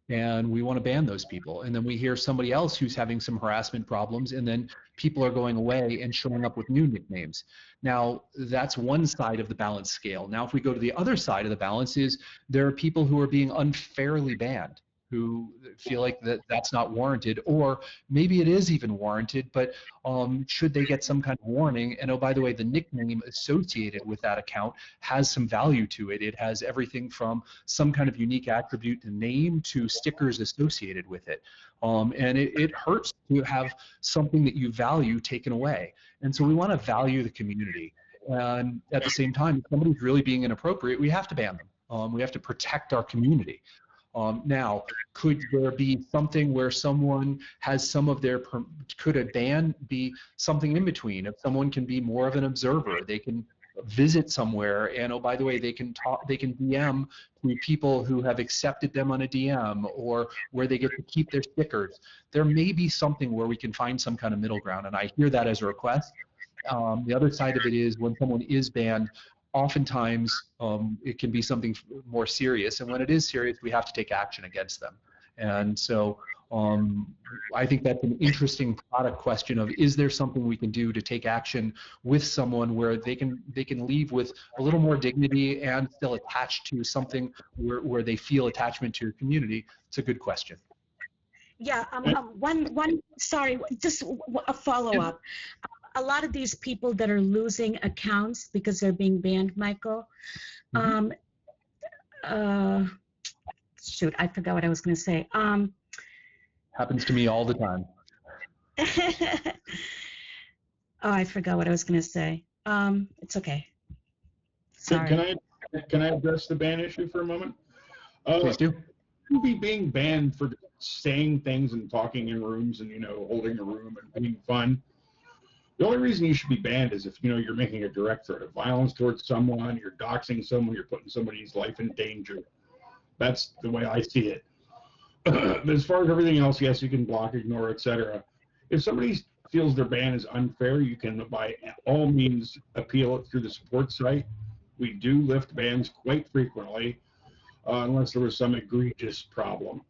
And we want to ban those people. And then we hear somebody else who's having some harassment problems, and then people are going away and showing up with new nicknames. Now, that's one side of the balance scale. Now, if we go to the other side of the balance, is there are people who are being unfairly banned, who feel like that's not warranted, or maybe it is even warranted, but should they get some kind of warning? And oh, by the way, the nickname associated with that account has some value to it. It has everything from some kind of unique attribute to name to stickers associated with it. And it hurts to have something that you value taken away. And so we want to value the community. And at the same time, if somebody's really being inappropriate, we have to ban them. We have to protect our community. Now, could there be something where someone has some of their, could a ban be something in between? If someone can be more of an observer, they can visit somewhere, and oh, by the way, they can talk, they can DM to people who have accepted them on a DM, or where they get to keep their stickers. There may be something where we can find some kind of middle ground, and I hear that as a request. The other side of it is when someone is banned, oftentimes it can be something more serious, and when it is serious, we have to take action against them. And so I think that's an interesting product question of, is there something we can do to take action with someone where they can leave with a little more dignity and still attached to something where they feel attachment to your community? It's a good question. Yeah, sorry, just a follow-up. A lot of these people that are losing accounts because they're being banned, Michael, shoot, I forgot what I was going to say. Happens to me all the time. Oh, I forgot what I was going to say. It's okay. Sorry. Can I address the ban issue for a moment? Please do. You be being banned for saying things and talking in rooms and, holding a room and being fun. The only reason you should be banned is if, you're making a direct threat of violence towards someone, you're doxing someone, you're putting somebody's life in danger. That's the way I see it. But as far as everything else, yes, you can block, ignore, etc. If somebody feels their ban is unfair, you can, by all means, appeal it through the support site. We do lift bans quite frequently, unless there was some egregious problem.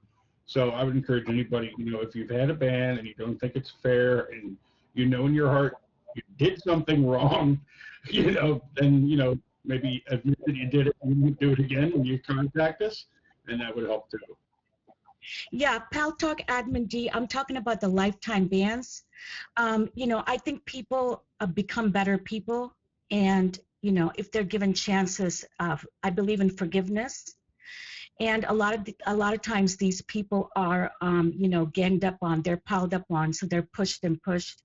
So I would encourage anybody, if you've had a ban and you don't think it's fair, and in your heart you did something wrong, then maybe admit that you did it and you do it again when you contact us, and that would help too. Yeah, Paltalk Admin D, I'm talking about the lifetime bans. I think people become better people, and if they're given chances, I believe in forgiveness. And a lot of times these people are ganged up on, they're piled up on, so they're pushed and pushed.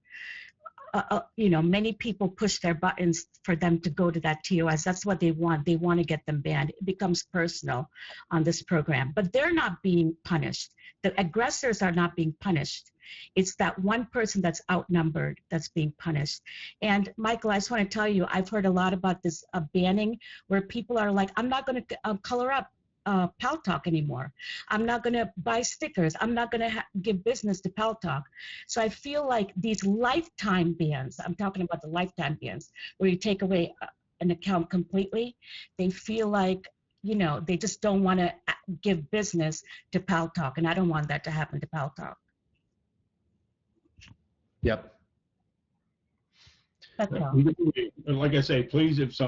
Many people push their buttons for them to go to that TOS. That's what they want. They want to get them banned. It becomes personal on this program. But they're not being punished. The aggressors are not being punished. It's that one person that's outnumbered that's being punished. And Michael, I just want to tell you, I've heard a lot about this banning where people are like, I'm not going to color up Paltalk anymore. I'm not going to buy stickers. I'm not going to give business to Paltalk. So I feel like these lifetime bans, I'm talking about the lifetime bans, where you take away an account completely, they feel like, they just don't want to give business to Paltalk, and I don't want that to happen to Paltalk. Yep. That's all. Like I say, please, if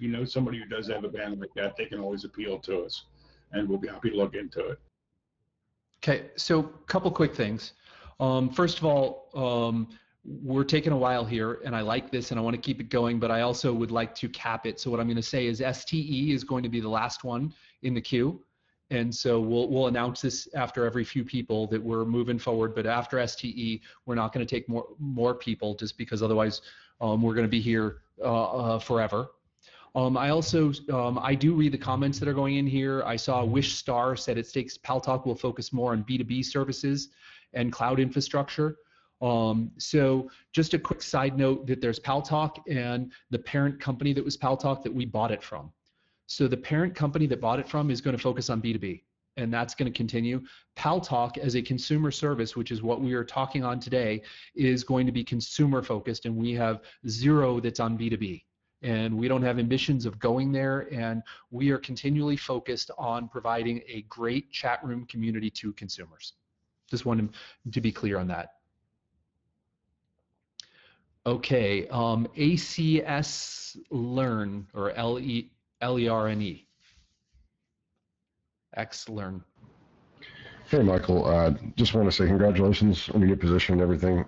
you know somebody who does have a ban like that, they can always appeal to us, and we'll be happy to look into it. Okay, so a couple quick things. First of all, we're taking a while here, and I like this, and I want to keep it going, but I also would like to cap it. So what I'm going to say is STE is going to be the last one in the queue. And so we'll announce this after every few people that we're moving forward. But after STE, we're not going to take more people, just because otherwise we're going to be here forever. I also I do read the comments that are going in here. I saw Wish Star said it states Paltalk will focus more on B2B services and cloud infrastructure. So just a quick side note that there's Paltalk and the parent company that was Paltalk that we bought it from. So the parent company that bought it from is going to focus on B2B, and that's going to continue. Paltalk as a consumer service, which is what we are talking on today, is going to be consumer focused, and we have 0 that's on B2B. And we don't have ambitions of going there, and we are continually focused on providing a great chat room community to consumers. Just wanted to be clear on that. Okay, ACS Learn, or L-E-R-N-E. X-Learn. Hey, Michael. Just want to say congratulations on your new position and everything.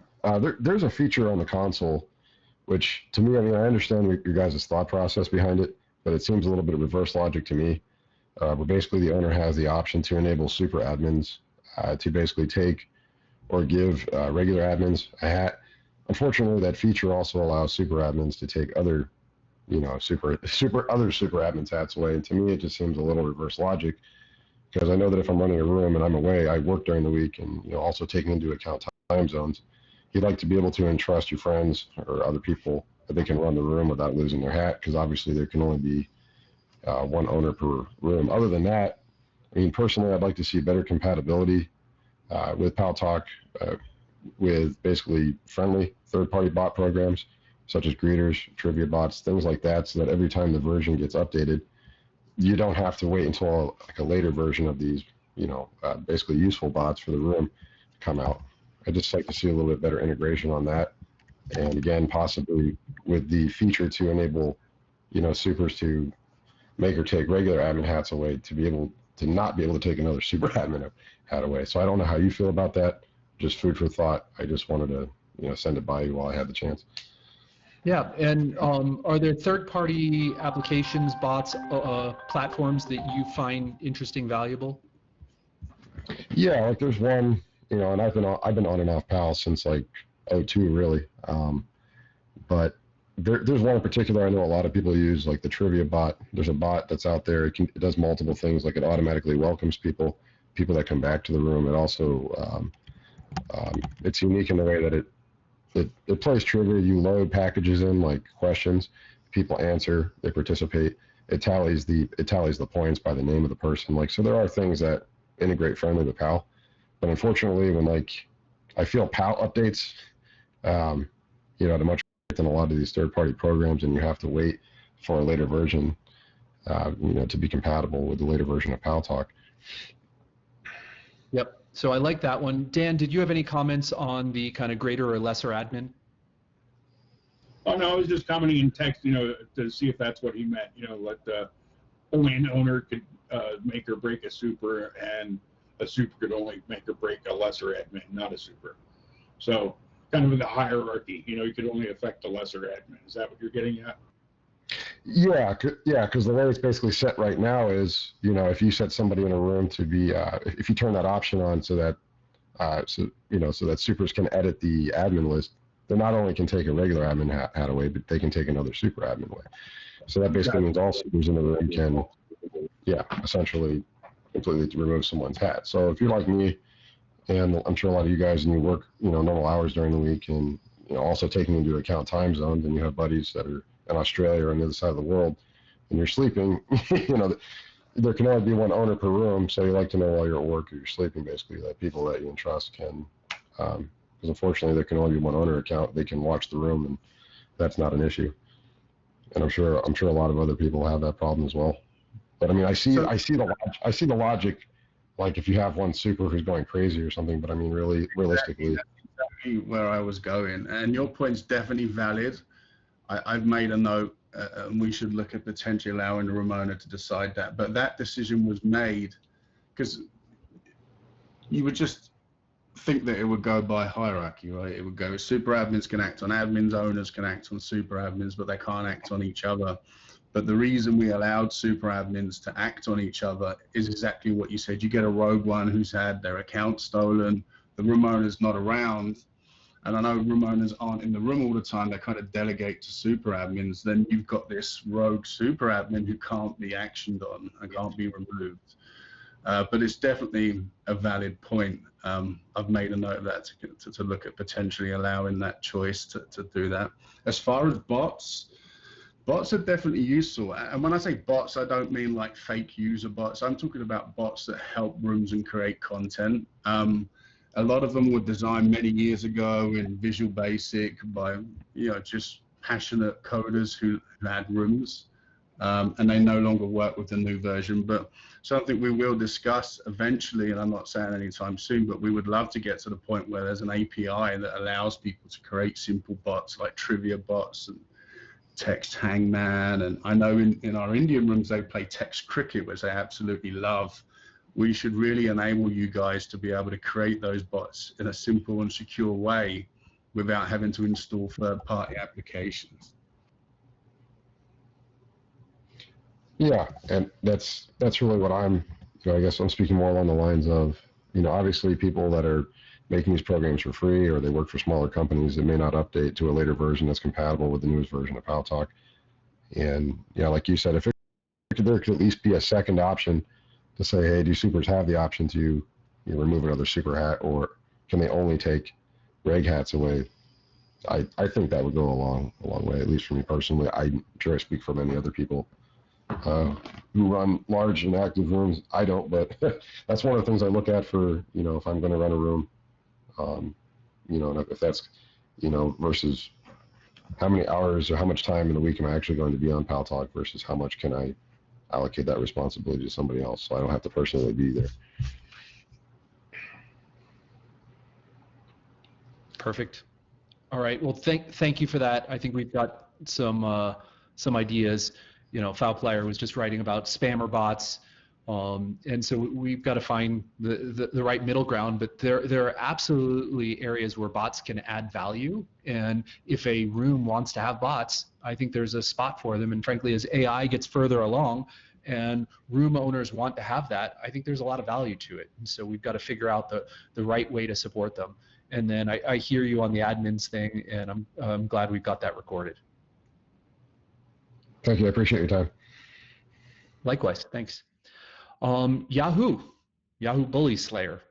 There's a feature on the console, which to me, I understand your guys' thought process behind it, but it seems a little bit of reverse logic to me. Where basically the owner has the option to enable super admins to basically take or give regular admins a hat. Unfortunately, that feature also allows super admins to take other, super admins hats away. And to me, it just seems a little reverse logic, because I know that if I'm running a room and I'm away, I work during the week, and also taking into account time zones, you'd like to be able to entrust your friends or other people that they can run the room without losing their hat, because obviously there can only be one owner per room. Other than that, I mean, personally, I'd like to see better compatibility with Paltalk, with basically friendly third-party bot programs such as greeters, trivia bots, things like that, so that every time the version gets updated, you don't have to wait until like a later version of these, basically useful bots for the room to come out. I'd just like to see a little bit better integration on that. And again, possibly with the feature to enable, supers to make or take regular admin hats away, to be able to not be able to take another super admin hat away. So I don't know how you feel about that. Just food for thought. I just wanted to, send it by you while I had the chance. Yeah, and are there third-party applications, bots, platforms that you find interesting, valuable? Yeah, like there's one, and I've been on and off PAL since like 2002 really, but there's one in particular I know a lot of people use, like the trivia bot. There's a bot that's out there. It does multiple things, like it automatically welcomes people that come back to the room. It also it's unique in the way that it plays trivia. You load packages in, like questions, people answer, they participate. It tallies the points by the name of the person. Like, so there are things that integrate friendly with PAL, but unfortunately, when I feel PAL updates, at a much rate than a lot of these third-party programs, and you have to wait for a later version, to be compatible with the later version of Paltalk. Yep. So I like that one. Dan, did you have any comments on the kind of greater or lesser admin? Oh, no, I was just commenting in text, to see if that's what he meant. Only an owner could make or break a super, and a super could only make or break a lesser admin, not a super. So kind of in the hierarchy, you could only affect the lesser admin. Is that what you're getting at? Yeah, because the way it's basically set right now is, if you set somebody in a room to be, if you turn that option on so that, so that supers can edit the admin list, they not only can take a regular admin hat away, but they can take another super admin away. So that basically means all supers in the room can, essentially completely remove someone's hat. So if you're like me, and I'm sure a lot of you guys, and you work, normal hours during the week, and also taking into account time zones, and you have buddies that are in Australia or on the other side of the world, and you're sleeping, there can only be one owner per room, so you like to know while you're at work or you're sleeping, basically, that people that you entrust can, because unfortunately there can only be one owner account, they can watch the room, and that's not an issue. And I'm sure a lot of other people have that problem as well. But I mean, I see the logic, like if you have one super who's going crazy or something, but I mean, really, realistically. That's exactly where I was going, and your point's definitely valid. I've made a note, and we should look at potentially allowing Ramona to decide that. But that decision was made because you would just think that it would go by hierarchy, right? It would go super admins can act on admins, owners can act on super admins, but they can't act on each other. But the reason we allowed super admins to act on each other is exactly what you said. You get a rogue one who's had their account stolen, the Ramona's not around, and I know Ramonas aren't in the room all the time, they kind of delegate to super admins, then you've got this rogue super admin who can't be actioned on and can't be removed. But it's definitely a valid point. I've made a note of that to look at potentially allowing that choice to do that. As far as bots are definitely useful. And when I say bots, I don't mean like fake user bots. I'm talking about bots that help rooms and create content. A lot of them were designed many years ago in Visual Basic by, just passionate coders who had rooms, and they no longer work with the new version. But something we will discuss eventually, and I'm not saying anytime soon, but we would love to get to the point where there's an API that allows people to create simple bots like trivia bots and text hangman. And I know in our Indian rooms, they play text cricket, which they absolutely love. We should really enable you guys to be able to create those bots in a simple and secure way without having to install third-party applications. Yeah, and that's really what I guess I'm speaking more along the lines of, obviously people that are making these programs for free, or they work for smaller companies that may not update to a later version that's compatible with the newest version of Paltalk. And like you said, if there could at least be a second option to say, hey, do supers have the option to remove another super hat, or can they only take reg hats away? I think that would go a long way, at least for me personally. I'm sure I speak for many other people who run large and active rooms. I don't, but that's one of the things I look at for, if I'm going to run a room, and if that's, versus how many hours or how much time in the week am I actually going to be on Paltalk versus how much can I allocate that responsibility to somebody else, so I don't have to personally be there. Perfect. All right. Well, thank you for that. I think we've got some ideas. Foulplayer was just writing about spammer bots, and so we've got to find the right middle ground. But there are absolutely areas where bots can add value, and if a room wants to have bots, I think there's a spot for them. And frankly, as AI gets further along, and room owners want to have that, I think there's a lot of value to it. And so we've got to figure out the right way to support them. And then I hear you on the admins thing, and I'm glad we've got that recorded. Thank you. I appreciate your time. Likewise. Thanks. Yahoo Bully Slayer.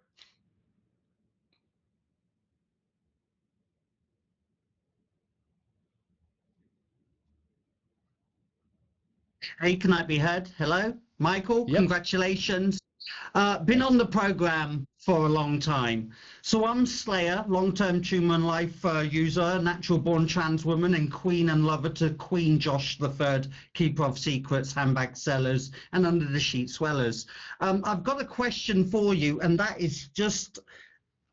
Hey, can I be heard? Hello, Michael. Yep. Congratulations. Been on the program for a long time. So I'm Slayer, long-term Human Life user, natural-born trans woman, and queen and lover to Queen Josh III, keeper of secrets, handbag sellers, and under the sheet swellers. I've got a question for you, and that is just,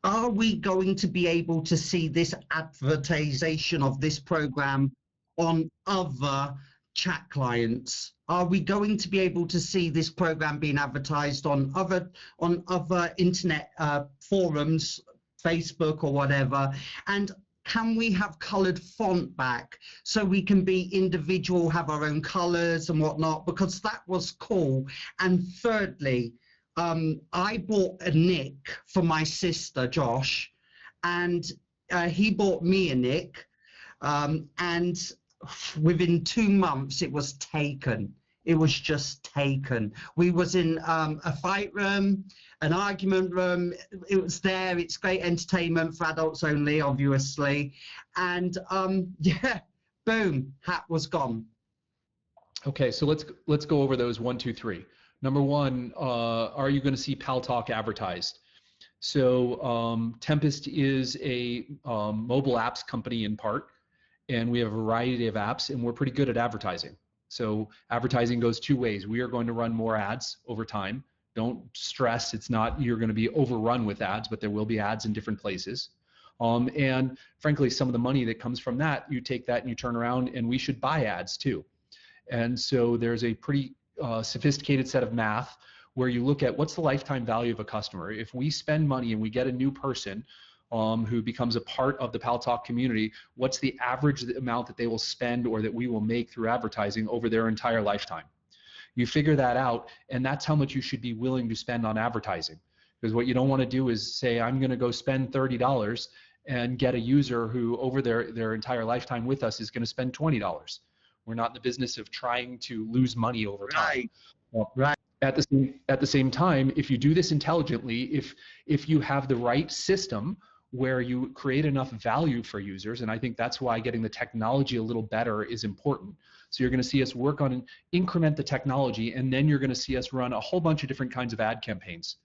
are we going to be able to see this advertisation of this program on other chat clients? Are we going to be able to see this program being advertised on other internet forums, Facebook or whatever? And can we have colored font back so we can be individual, have our own colors and whatnot? Because that was cool. And thirdly, I bought a nick for my sister, Josh, and he bought me a nick, and within 2 months it was taken. It was just taken. We was in a fight room, an argument room. It was there. It's great entertainment for adults only, obviously. And yeah, boom, hat was gone. Okay, so let's go over those 1, 2, 3. Number one, are you going to see Paltalk advertised? So Tempest is a mobile apps company in part, and we have a variety of apps, and we're pretty good at advertising. So advertising goes 2 ways. We are going to run more ads over time. Don't stress, it's not you're going to be overrun with ads, but there will be ads in different places. And frankly, some of the money that comes from that, you take that and you turn around, and we should buy ads too. And so there's a pretty sophisticated set of math where you look at what's the lifetime value of a customer. If we spend money and we get a new person who becomes a part of the Paltalk community, what's the average amount that they will spend or that we will make through advertising over their entire lifetime? You figure that out, and that's how much you should be willing to spend on advertising. Because what you don't want to do is say, I'm going to go spend $30 and get a user who over their entire lifetime with us is going to spend $20. We're not in the business of trying to lose money over time. Right. Well, right. At the same time, if you do this intelligently, if you have the right system where you create enough value for users, and I think that's why getting the technology a little better is important. So you're going to see us work on increment the technology, and then you're going to see us run a whole bunch of different kinds of ad campaigns.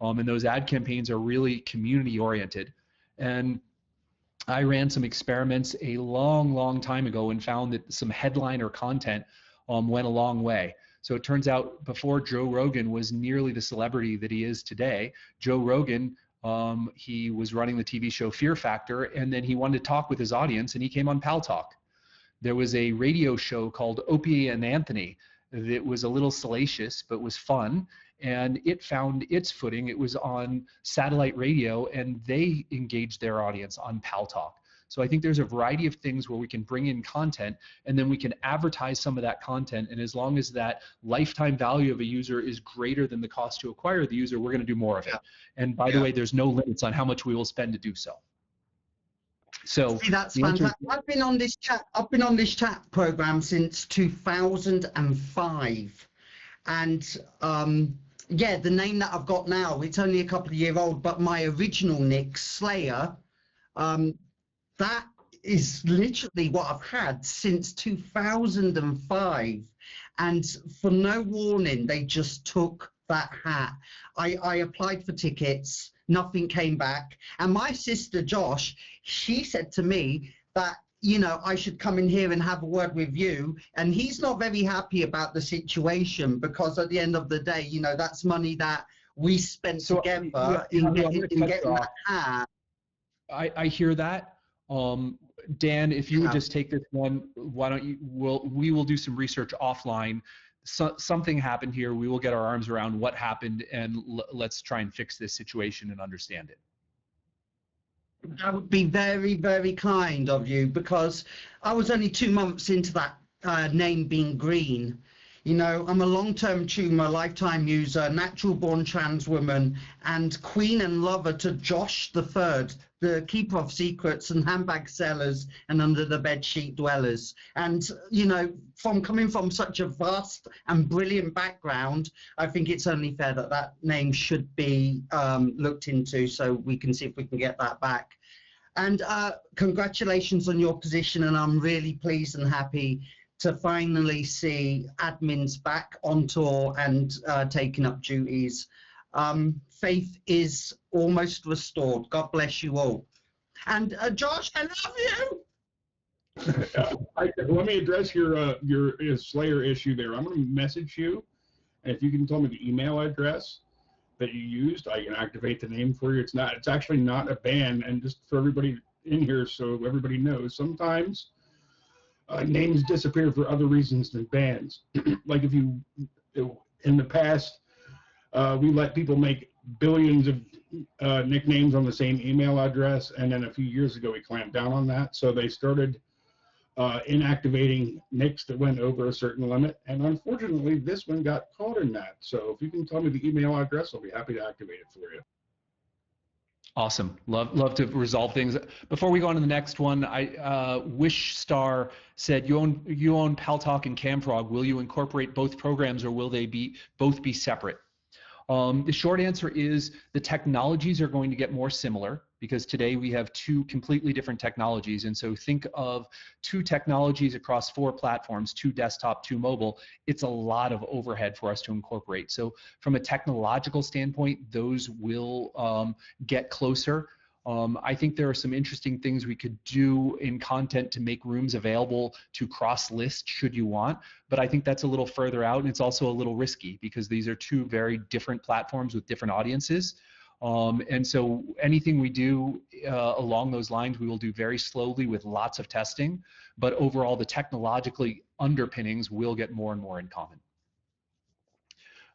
And those ad campaigns are really community oriented. And I ran some experiments a long time ago and found that some headliner content went a long way. So it turns out before Joe Rogan was nearly the celebrity that he is today, Joe Rogan, he was running the TV show Fear Factor, and then he wanted to talk with his audience, and he came on Paltalk. There was a radio show called Opie and Anthony that was a little salacious but was fun, and it found its footing. It was on satellite radio, and they engaged their audience on Paltalk. So I think there's a variety of things where we can bring in content, and then we can advertise some of that content, and as long as that lifetime value of a user is greater than the cost to acquire the user, we're going to do more of it. And by the way, there's no limits on how much we will spend to do so. So see, that's fantastic. I've been on this chat program since 2005, and yeah, the name that I've got now, it's only a couple of years old, but my original nick, Slayer, that is literally what I've had since 2005. And for no warning, they just took that hat. I applied for tickets, nothing came back. And my sister Josh, she said to me that, you know, I should come in here and have a word with you. And he's not very happy about the situation because at the end of the day, you know, that's money that we spent together in getting that hat. I hear that. Dan, if you would just take this one, why don't you? We will do some research offline. Something happened here. We will get our arms around what happened, and let's try and fix this situation and understand it. That would be very, very kind of you, because I was only 2 months into that name being green. You know, I'm a long-term tuner, lifetime user, natural-born trans woman, and queen and lover to Josh III, the keeper of secrets and handbag sellers and under the bed sheet dwellers. And, you know, from coming from such a vast and brilliant background, I think it's only fair that that name should be looked into so we can see if we can get that back. And congratulations on your position, and I'm really pleased and happy to finally see admins back on tour and taking up duties. Faith is almost restored. God bless you all. And Josh, I love you. Let me address your Slayer issue there. I'm going to message you, and if you can tell me the email address that you used, I can activate the name for you. It's actually not a ban, and just for everybody in here, so everybody knows, sometimes names disappear for other reasons than bans. Like if you, in the past, we let people make billions of nicknames on the same email address, and then a few years ago we clamped down on that. So they started inactivating nicks that went over a certain limit, and unfortunately this one got caught in that. So if you can tell me the email address, I'll be happy to activate it for you. Awesome. Love to resolve things. Before we go on to the next one, Wish Star said, you own Paltalk and Camfrog. Will you incorporate both programs, or will they both be separate? The short answer is the technologies are going to get more similar, because today we have two completely different technologies. And so think of two technologies across 4 platforms, 2 desktop, 2 mobile. It's a lot of overhead for us to incorporate. So from a technological standpoint, those will get closer. I think there are some interesting things we could do in content to make rooms available to cross-list should you want, but I think that's a little further out, and it's also a little risky because these are 2 very different platforms with different audiences. And so anything we do along those lines, we will do very slowly with lots of testing, but overall the technologically underpinnings will get more and more in common.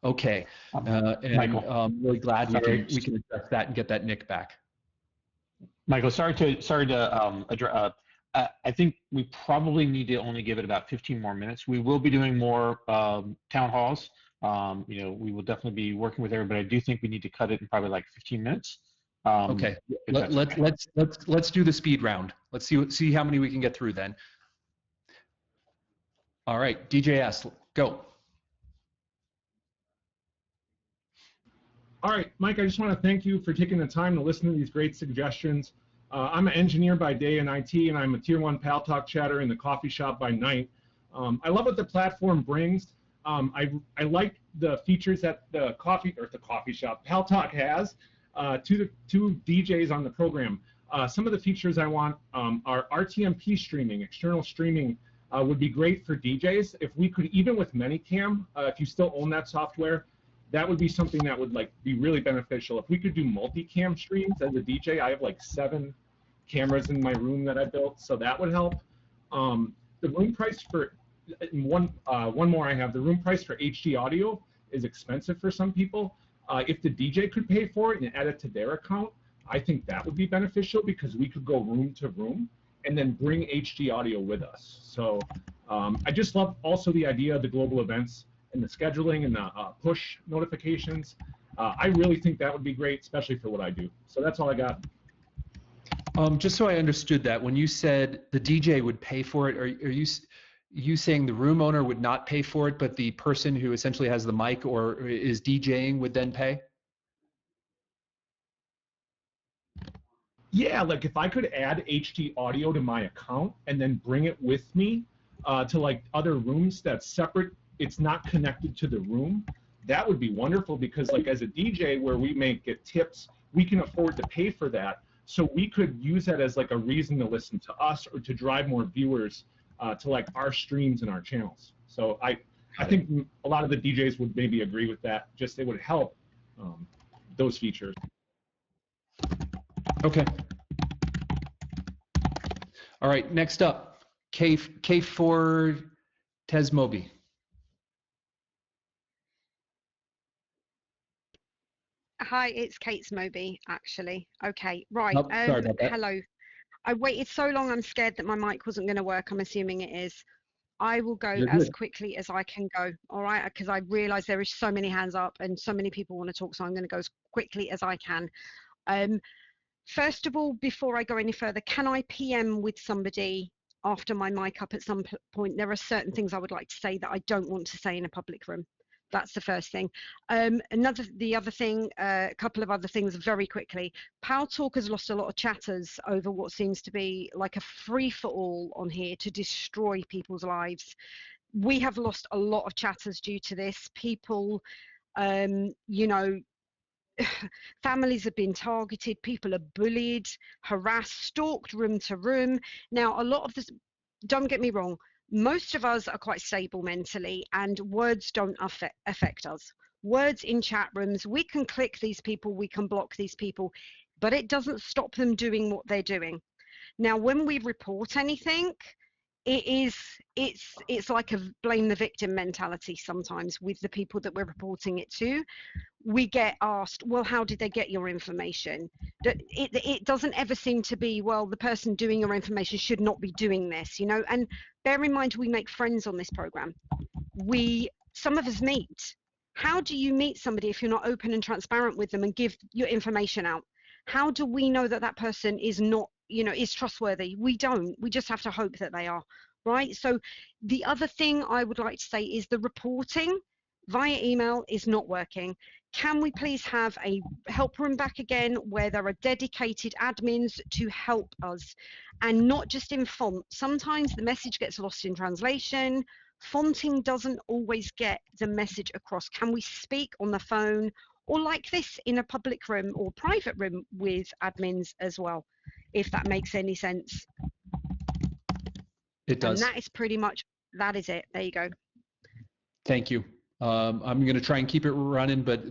Okay, and Michael, I'm really glad we can address that and get that nick back. Michael, sorry to address. I think we probably need to only give it about 15 more minutes. We will be doing more town halls. You know, we will definitely be working with everybody. I do think we need to cut it in probably like 15 minutes. Okay, let's do the speed round. Let's see how many we can get through then. All right, DJS, go. All right, Mike, I just want to thank you for taking the time to listen to these great suggestions. I'm an engineer by day in IT, and I'm a Tier 1 Paltalk chatter in the coffee shop by night. I love what the platform brings. I like the features that the coffee shop Paltalk has to DJs on the program. Some of the features I want are RTMP streaming, external streaming would be great for DJs. If we could, even with Manycam, if you still own that software, that would be something that would be really beneficial. If we could do multicam streams as a DJ, I have like 7 cameras in my room that I built, so that would help. The room price for one more I have, the room price for HD audio is expensive for some people. If the DJ could pay for it and add it to their account, I think that would be beneficial because we could go room to room and then bring HD audio with us. So I just love also the idea of the global events and the scheduling and the push notifications. I really think that would be great, especially for what I do. So that's all I got. Just so I understood that, when you said the DJ would pay for it, are you saying the room owner would not pay for it, but the person who essentially has the mic or is DJing would then pay? Yeah, like if I could add HT audio to my account and then bring it with me to like other rooms that's separate, it's not connected to the room, that would be wonderful, because like as a DJ where we may get tips, we can afford to pay for that. So we could use that as like a reason to listen to us or to drive more viewers to like our streams and our channels. So I think a lot of the DJs would maybe agree with that. Just it would help those features. Okay. All right, next up, K4 Tesmobi. Hi, it's Kate Smoby, actually. Okay, right. Oh, sorry about that. Hello. I waited so long, I'm scared that my mic wasn't going to work. I'm assuming it is. I will go You're as good. quickly as I can go, all right? Because I realize there is so many hands up and so many people want to talk, so I'm going to go as quickly as I can. First of all, before I go any further, can I PM with somebody after my mic up at some point? There are certain things I would like to say that I don't want to say in a public room. That's the first thing. The other thing, a couple of other things very quickly. Paltalk has lost a lot of chatters over what seems to be like a free-for-all on here to destroy people's lives. We have lost a lot of chatters due to this. People, you know, families have been targeted, people are bullied, harassed, stalked room to room. Now, a lot of this, don't get me wrong, most of us are quite stable mentally and words don't affect us. Words in chat rooms, we can click these people, we can block these people, but it doesn't stop them doing what they're doing. Now, when we report anything, it's like a blame the victim mentality sometimes with the people that we're reporting it to. We get asked, well, how did they get your information? It doesn't ever seem to be, well, the person doing your information should not be doing this, you know. And bear in mind, we make friends on this program. Some of us meet. How do you meet somebody if you're not open and transparent with them and give your information out? How do we know that that person is not, you know, is trustworthy? We don't. We just have to hope that they are, right? So the other thing I would like to say is the reporting via email is not working. Can we please have a help room back again where there are dedicated admins to help us and not just in font? Sometimes the message gets lost in translation. Fonting doesn't always get the message across. Can we speak on the phone or like this in a public room or private room with admins as well, if that makes any sense? It does. And that is pretty much, that is it. There you go. Thank you. I'm going to try and keep it running, but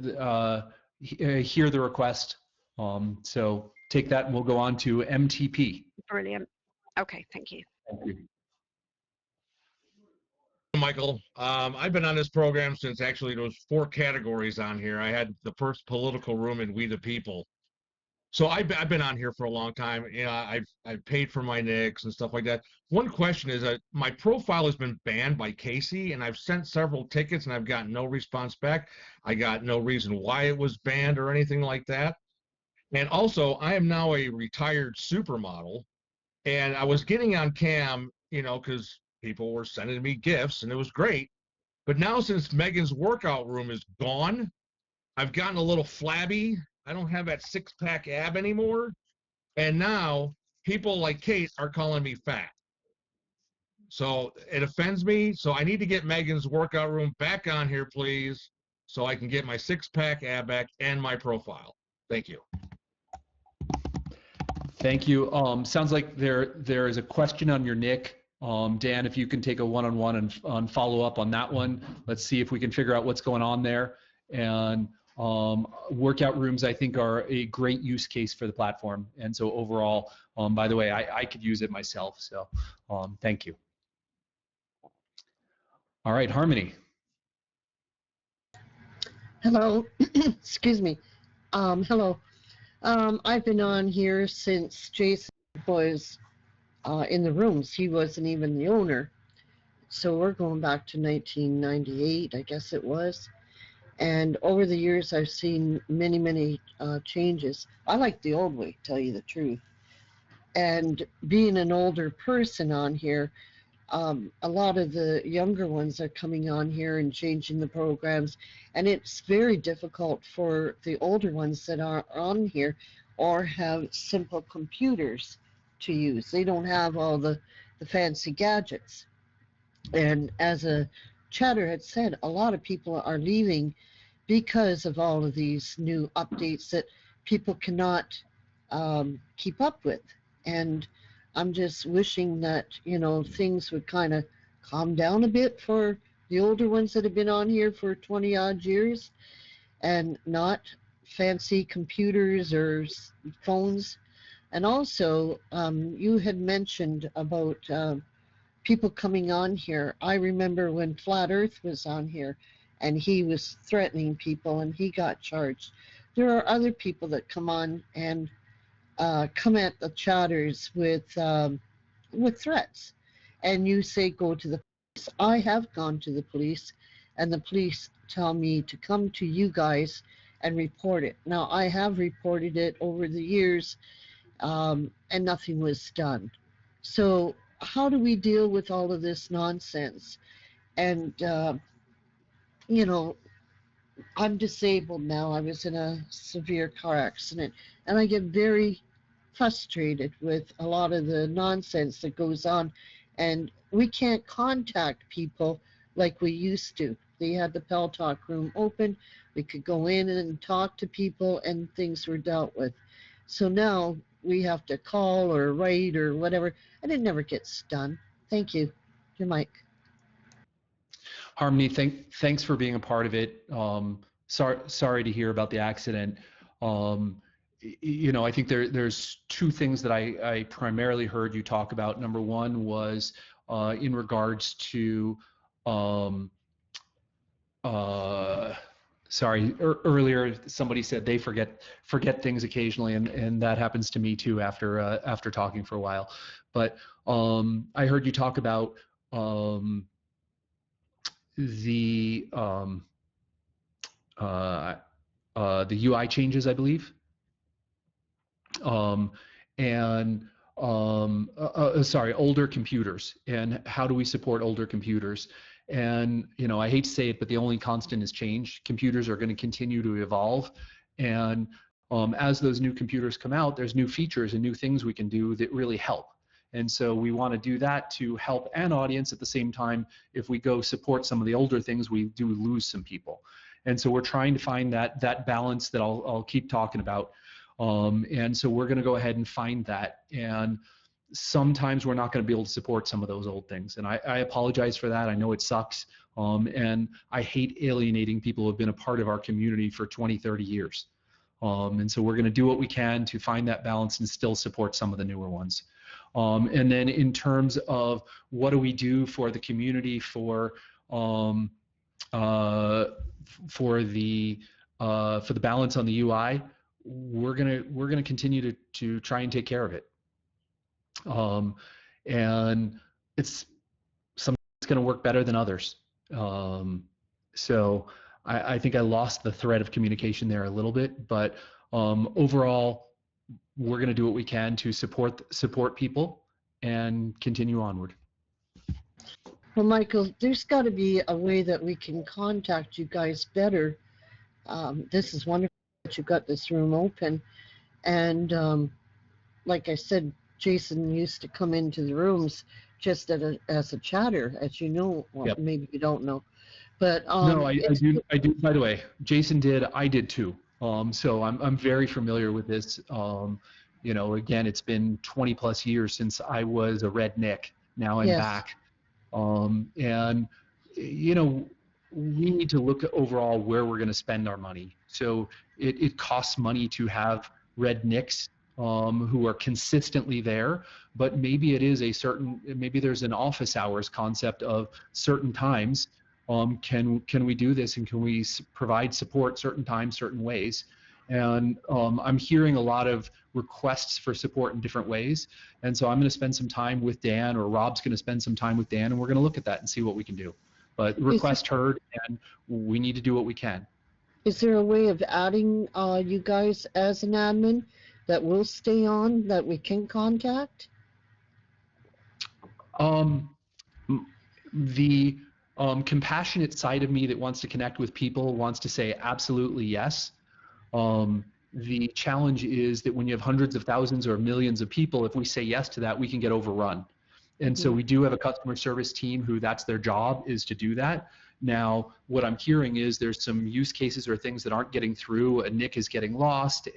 hear the request. So take that and we'll go on to MTP. Brilliant. Okay, thank you. Thank you. Michael, I've been on this program since actually there was 4 categories on here. I had the first political room in We the People. So I've been on here for a long time. You know, I've paid for my nicks and stuff like that. One question is that my profile has been banned by Casey, and I've sent several tickets and I've gotten no response back. I got no reason why it was banned or anything like that. And also, I am now a retired supermodel, and I was getting on cam, you know, because people were sending me gifts, and it was great. But now since Megan's workout room is gone, I've gotten a little flabby. I don't have that 6-pack ab anymore. And now people like Kate are calling me fat. So it offends me. So I need to get Megan's workout room back on here, please, so I can get my 6-pack ab back and my profile. Thank you. Thank you. Sounds like there is a question on your nick. Dan, if you can take a one-on-one and follow up on that one. Let's see if we can figure out what's going on there. And workout rooms, I think, are a great use case for the platform. And so overall, by the way, I could use it myself. So thank you. All right, Harmony. Hello. Excuse me. Hello. I've been on here since Jason was in the rooms. He wasn't even the owner. So we're going back to 1998, I guess it was. And over the years, I've seen many, many changes. I like the old way, to tell you the truth. And being an older person on here, A lot of the younger ones are coming on here and changing the programs, and it's very difficult for the older ones that are on here or have simple computers to use. They don't have all the fancy gadgets. And as a chatter had said, a lot of people are leaving because of all of these new updates that people cannot keep up with. And I'm just wishing that, you know, things would kind of calm down a bit for the older ones that have been on here for 20 odd years and not fancy computers or phones. And also, you had mentioned about people coming on here. I remember when Flat Earth was on here and he was threatening people and he got charged. There are other people that come on and come at the chatters with threats, and you say go to the police. I have gone to the police, and the police tell me to come to you guys and report it. Now I have reported it over the years, and nothing was done. So how do we deal with all of this nonsense? And you know, I'm disabled now. I was in a severe car accident, and I get very frustrated with a lot of the nonsense that goes on, and we can't contact people like we used to. They had the Paltalk room open. We could go in and talk to people, and things were dealt with. So now we have to call or write or whatever, and it never gets done. Thank you. Your mic. Harmony, thanks for being a part of it. Sorry to hear about the accident. You know, I think there's two things that I primarily heard you talk about. Number one was in regards to, earlier somebody said they forget things occasionally, and that happens to me too after talking for a while. But I heard you talk about the UI changes, I believe, and older computers, and how do we support older computers? And you know, I hate to say it, but the only constant is change. Computers are going to continue to evolve, and as those new computers come out, there's new features and new things we can do that really help. And so we want to do that to help an audience. At the same time, if we go support some of the older things, we do lose some people. And so we're trying to find that balance that I'll keep talking about. And so we're going to go ahead and find that. And sometimes we're not going to be able to support some of those old things. And I apologize for that. I know it sucks. And I hate alienating people who have been a part of our community for 20, 30 years. And so we're going to do what we can to find that balance and still support some of the newer ones. And then in terms of what do we do for the community for the balance on the UI, we're gonna continue to try and take care of it. And it's going to work better than others. So I think I lost the thread of communication there a little bit, but overall, we're going to do what we can to support people and continue onward. Well, Michael, there's got to be a way that we can contact you guys better. This is wonderful that you've got this room open. And like I said, Jason used to come into the rooms just as a chatter, as you know. Well, yep. Maybe you don't know. But no, I do. By the way, Jason did. I did too. So I'm very familiar with this. You know, again, it's been 20 plus years since I was a redneck. Now I'm back. And you know, we need to look at overall where we're going to spend our money. So it costs money to have rednecks who are consistently there, but maybe it is maybe there's an office hours concept of certain times. Can we do this, and can we provide support certain times, certain ways? And I'm hearing a lot of requests for support in different ways. And so I'm going to spend some time with Dan, or Rob's going to spend some time with Dan, and we're going to look at that and see what we can do. But request heard, and we need to do what we can. Is there a way of adding you guys as an admin that will stay on, that we can contact? The compassionate side of me that wants to connect with people wants to say absolutely yes. The challenge is that when you have hundreds of thousands or millions of people, if we say yes to that, we can get overrun. And so we do have a customer service team who that's their job, is to do that. Now, what I'm hearing is there's some use cases or things that aren't getting through. A NIC is getting lost,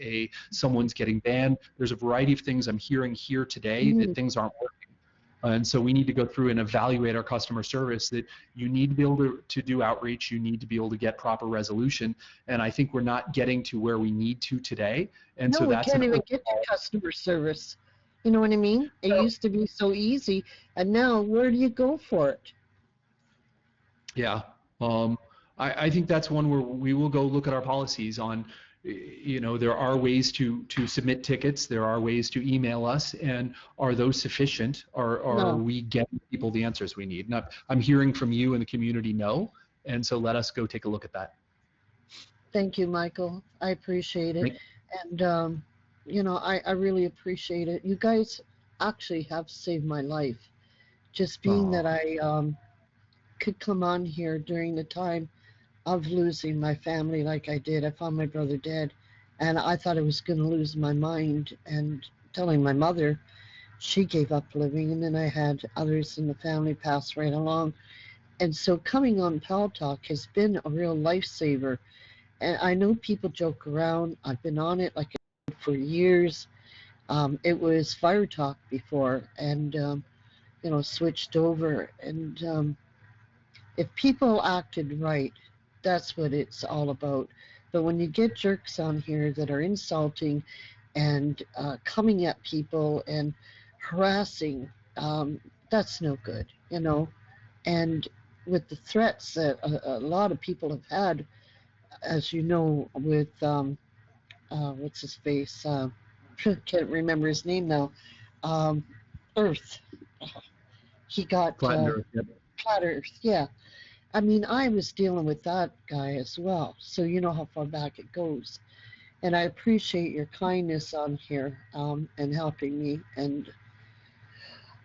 someone's getting banned. There's a variety of things I'm hearing here today that things aren't working. And so we need to go through and evaluate our customer service, that you need to be able to do outreach, you need to be able to get proper resolution. And I think we're not getting to where we need to today. And No, so we that's can't even get to customer service. You know what I mean? It used to be so easy, and now where do you go for it? Yeah. I think that's one where we will go look at our policies on, there are ways to submit tickets, there are ways to email us, and are those sufficient? Are we getting people the answers we need? And I'm hearing from you and the community no, and so let us go take a look at that. Thank you, Michael. I appreciate it. And, I really appreciate it. You guys actually have saved my life. Just being that I could come on here during the time of losing my family like I did. I found my brother dead, and I thought I was going to lose my mind, and telling my mother, she gave up living, and then I had others in the family pass right along. And so coming on Paltalk has been a real lifesaver. And I know people joke around. I've been on it like for years. It was Fire Talk before, and switched over. And if people acted right, that's what it's all about. But when you get jerks on here that are insulting and coming at people and harassing, that's no good, And with the threats that a lot of people have had, as you know, with what's his face? Can't remember his name now. Earth. He got Flat Earth, yep. Flat Earth. Yeah. I mean, I was dealing with that guy as well, so you know how far back it goes. And I appreciate your kindness on here and helping me. And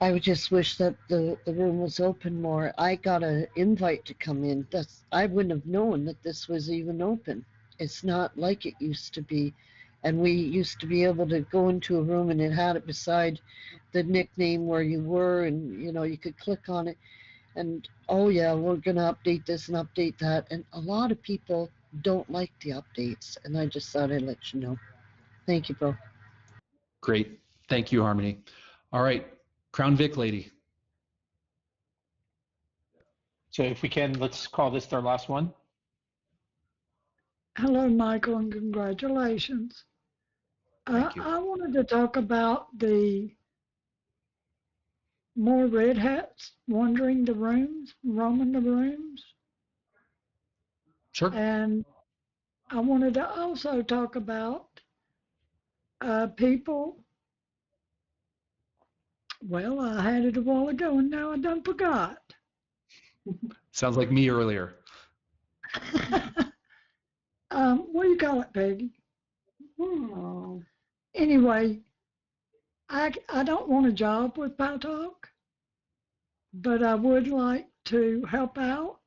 I would just wish that the room was open more. I got an invite to come in. I wouldn't have known that this was even open. It's not like it used to be. And we used to be able to go into a room and it had it beside the nickname where you were, and you could click on it. And oh yeah, we're gonna update this and update that. And a lot of people don't like the updates. And I just thought I'd let you know. Thank you, bro. Great. Thank you, Harmony. All right, Crown Vic lady. So if we can, let's call this our last one. Hello, Michael, and congratulations. I wanted to talk about the more red hats wandering the rooms, roaming the rooms. Sure. And I wanted to also talk about people. Well, I had it a while ago, and now I done forgot. Sounds like me earlier. What do you call it, Peggy? Anyway, I don't want a job with Paltalk, but I would like to help out.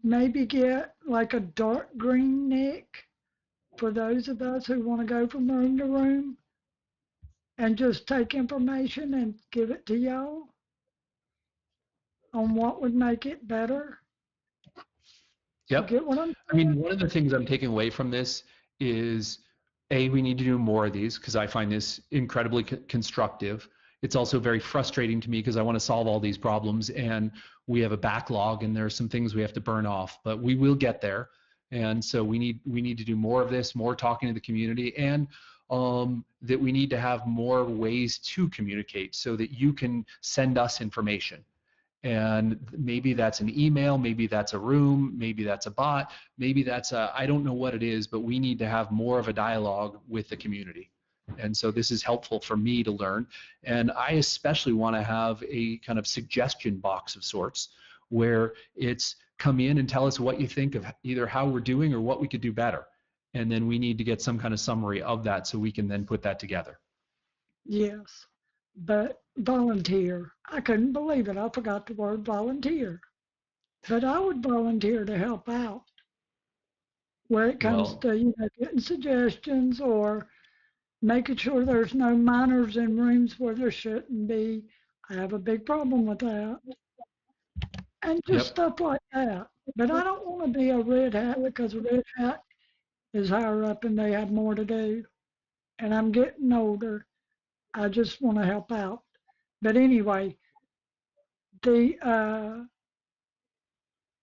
Maybe get like a dark green nick for those of us who want to go from room to room and just take information and give it to y'all on what would make it better. Yep. Get what I'm saying? I mean, one of the things I'm taking away from this is, we need to do more of these because I find this incredibly constructive. It's also very frustrating to me because I want to solve all these problems and we have a backlog and there are some things we have to burn off, but we will get there. And so we need to do more of this, more talking to the community, and that we need to have more ways to communicate so that you can send us information. And maybe that's an email, maybe that's a room, maybe that's a bot, maybe that's I don't know what it is, but we need to have more of a dialogue with the community. And so this is helpful for me to learn. And I especially want to have a kind of suggestion box of sorts where it's come in and tell us what you think of either how we're doing or what we could do better. And then we need to get some kind of summary of that so we can then put that together. Yes, but volunteer. I couldn't believe it. I forgot the word volunteer. But I would volunteer to help out where it comes Well, to, getting suggestions or making sure there's no minors in rooms where there shouldn't be. I have a big problem with that. And just yep. stuff like that. But I don't want to be a red hat because a red hat is higher up and they have more to do. And I'm getting older. I just want to help out. But anyway, the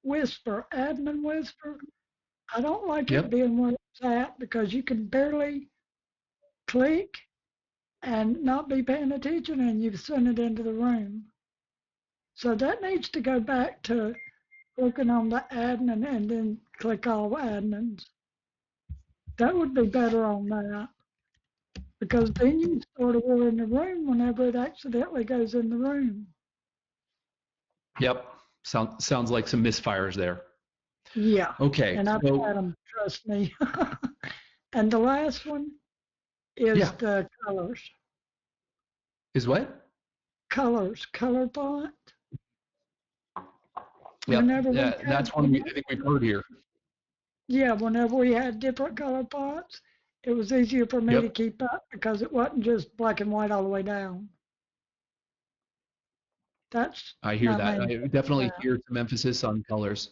Whisper, admin Whisper, I don't like it Yep. being where it's at because you can barely click and not be paying attention and you've sent it into the room. So that needs to go back to clicking on the admin and then click all admins. That would be better on that because then you start a war in the room whenever it accidentally goes in the room. Yep. Sounds like some misfires there. Yeah. Okay. And I've So, had them, trust me. And the last one is yeah. the colors. Is what? Colors, color font. Yep. Whenever we Yeah, that's had, one I think we've heard here. yeah, whenever we had different color fonts, it was easier for me to Yep. keep up because it wasn't just black and white all the way down. That's I hear my that. main I thing. definitely hear some emphasis on colors.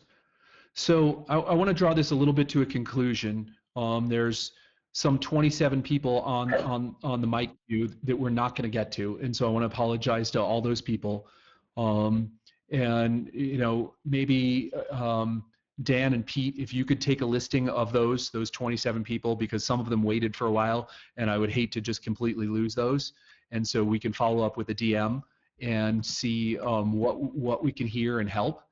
So I want to draw this a little bit to a conclusion. There's some 27 people on the mic queue that we're not going to get to, and so I want to apologize to all those people. And maybe Dan and Pete, if you could take a listing of those 27 people, because some of them waited for a while, and I would hate to just completely lose those. And so we can follow up with a DM and see what we can hear and help.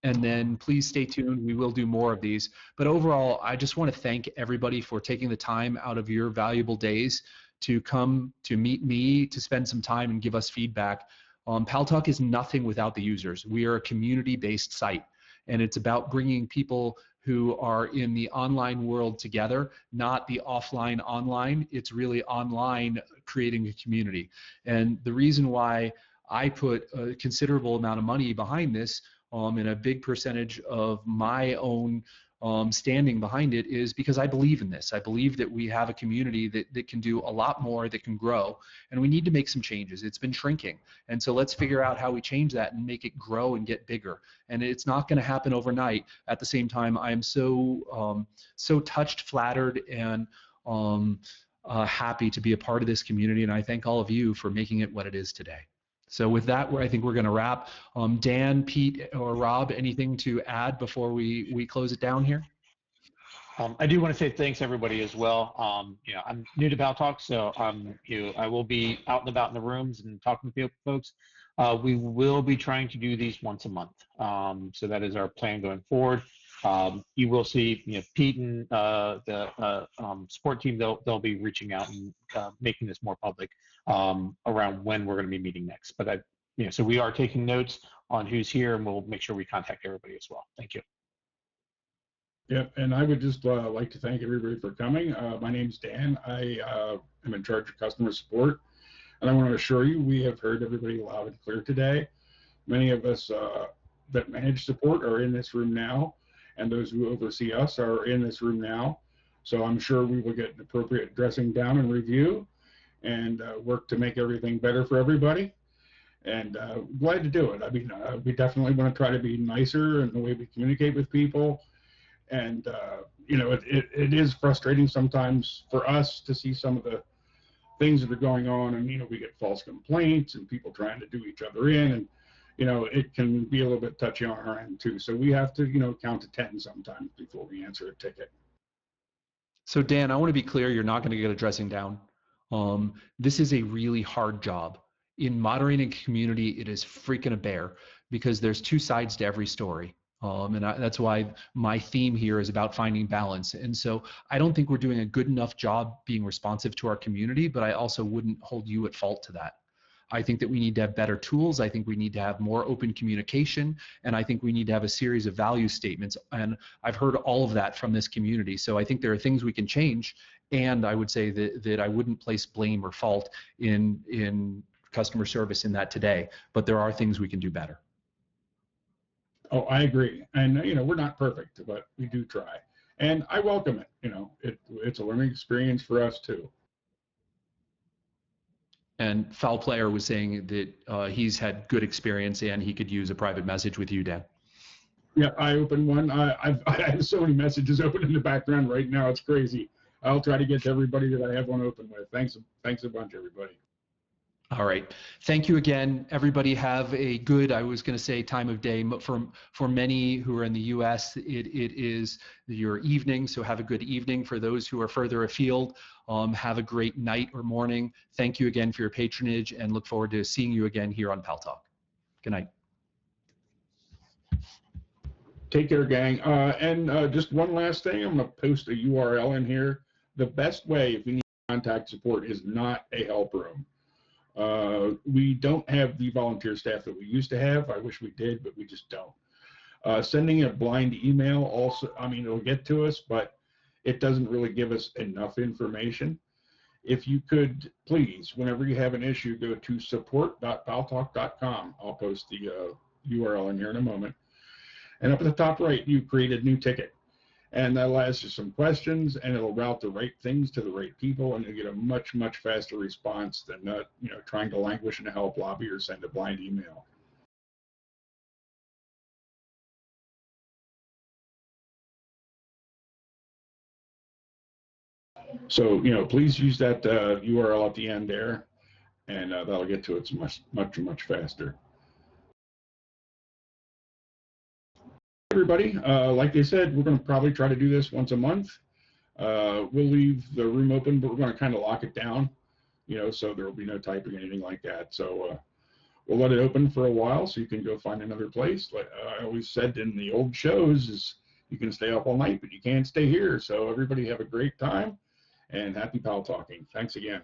And then please stay tuned. We will do more of these. But overall, I just want to thank everybody for taking the time out of your valuable days to come to meet me, to spend some time and give us feedback. Paltalk is nothing without the users. We are a community-based site, and it's about bringing people who are in the online world together, not the offline online. It's really online creating a community. And the reason why I put a considerable amount of money behind this and a big percentage of my own standing behind it is because I believe in this. I believe that we have a community that can do a lot more, that can grow, and we need to make some changes. It's been shrinking, and so let's figure out how we change that and make it grow and get bigger. And it's not going to happen overnight. At the same time, I am so touched, flattered, and happy to be a part of this community, and I thank all of you for making it what it is today. So with that, I think we're going to wrap. Dan, Pete, or Rob, anything to add before we close it down here? I do want to say thanks everybody as well. I'm new to Paltalk, so I will be out and about in the rooms and talking to folks. We will be trying to do these once a month, so that is our plan going forward. You will see, Pete and the support team. They'll be reaching out and making this more public around when we're going to be meeting next. But so we are taking notes on who's here, and we'll make sure we contact everybody as well. Thank you. Yep, and I would just like to thank everybody for coming. My name's Dan. I am in charge of customer support, and I want to assure you we have heard everybody loud and clear today. Many of us that manage support are in this room now, and those who oversee us are in this room now. So I'm sure we will get an appropriate dressing down and review and work to make everything better for everybody. And glad to do it. I mean, we definitely want to try to be nicer in the way we communicate with people. And, it is frustrating sometimes for us to see some of the things that are going on. And, we get false complaints and people trying to do each other in. And, it can be a little bit touchy on our end, too. So we have to, count to 10 sometimes before we answer a ticket. So, Dan, I want to be clear, you're not going to get a dressing down. This is a really hard job. In moderating a community, it is freaking a bear because there's two sides to every story. That's why my theme here is about finding balance. And so I don't think we're doing a good enough job being responsive to our community, but I also wouldn't hold you at fault to that. I think that we need to have better tools. I think we need to have more open communication, and I think we need to have a series of value statements. And I've heard all of that from this community. So I think there are things we can change, and I would say that I wouldn't place blame or fault in customer service in that today, but there are things we can do better. Oh, I agree. And, you know, we're not perfect, but we do try. And I welcome it. You know, it's a learning experience for us too. And Foul Player was saying that he's had good experience and he could use a private message with you, Dan. Yeah, I opened one. I have so many messages open in the background right now. It's crazy. I'll try to get to everybody that I have one open with. Thanks a bunch, everybody. All right. Thank you again. Everybody have a good, I was going to say time of day. For many who are in the U.S., it is your evening, so have a good evening. For those who are further afield, have a great night or morning. Thank you again for your patronage and look forward to seeing you again here on Paltalk. Good night. Take care, gang. And just one last thing, I'm going to post a URL in here. The best way, if you need contact support, is not a help room. We don't have the volunteer staff that we used to have. I wish we did, but we just don't. Sending a blind email also, I mean, it'll get to us, but it doesn't really give us enough information. If you could, please, whenever you have an issue, go to support.paltalk.com. I'll post the URL in here in a moment. And up at the top right, you create a new ticket. And that'll ask you some questions, and it'll route the right things to the right people, and you'll get a much, much faster response than trying to languish in a help lobby or send a blind email. So, please use that URL at the end there, and that'll get to it much, much, much faster. Everybody, like they said, we're going to probably try to do this once a month. We'll leave the room open, but we're going to kind of lock it down, so there will be no typing or anything like that. So we'll let it open for a while so you can go find another place. Like I always said in the old shows, is you can stay up all night, but you can't stay here. So everybody have a great time and happy Paltalking. Thanks again.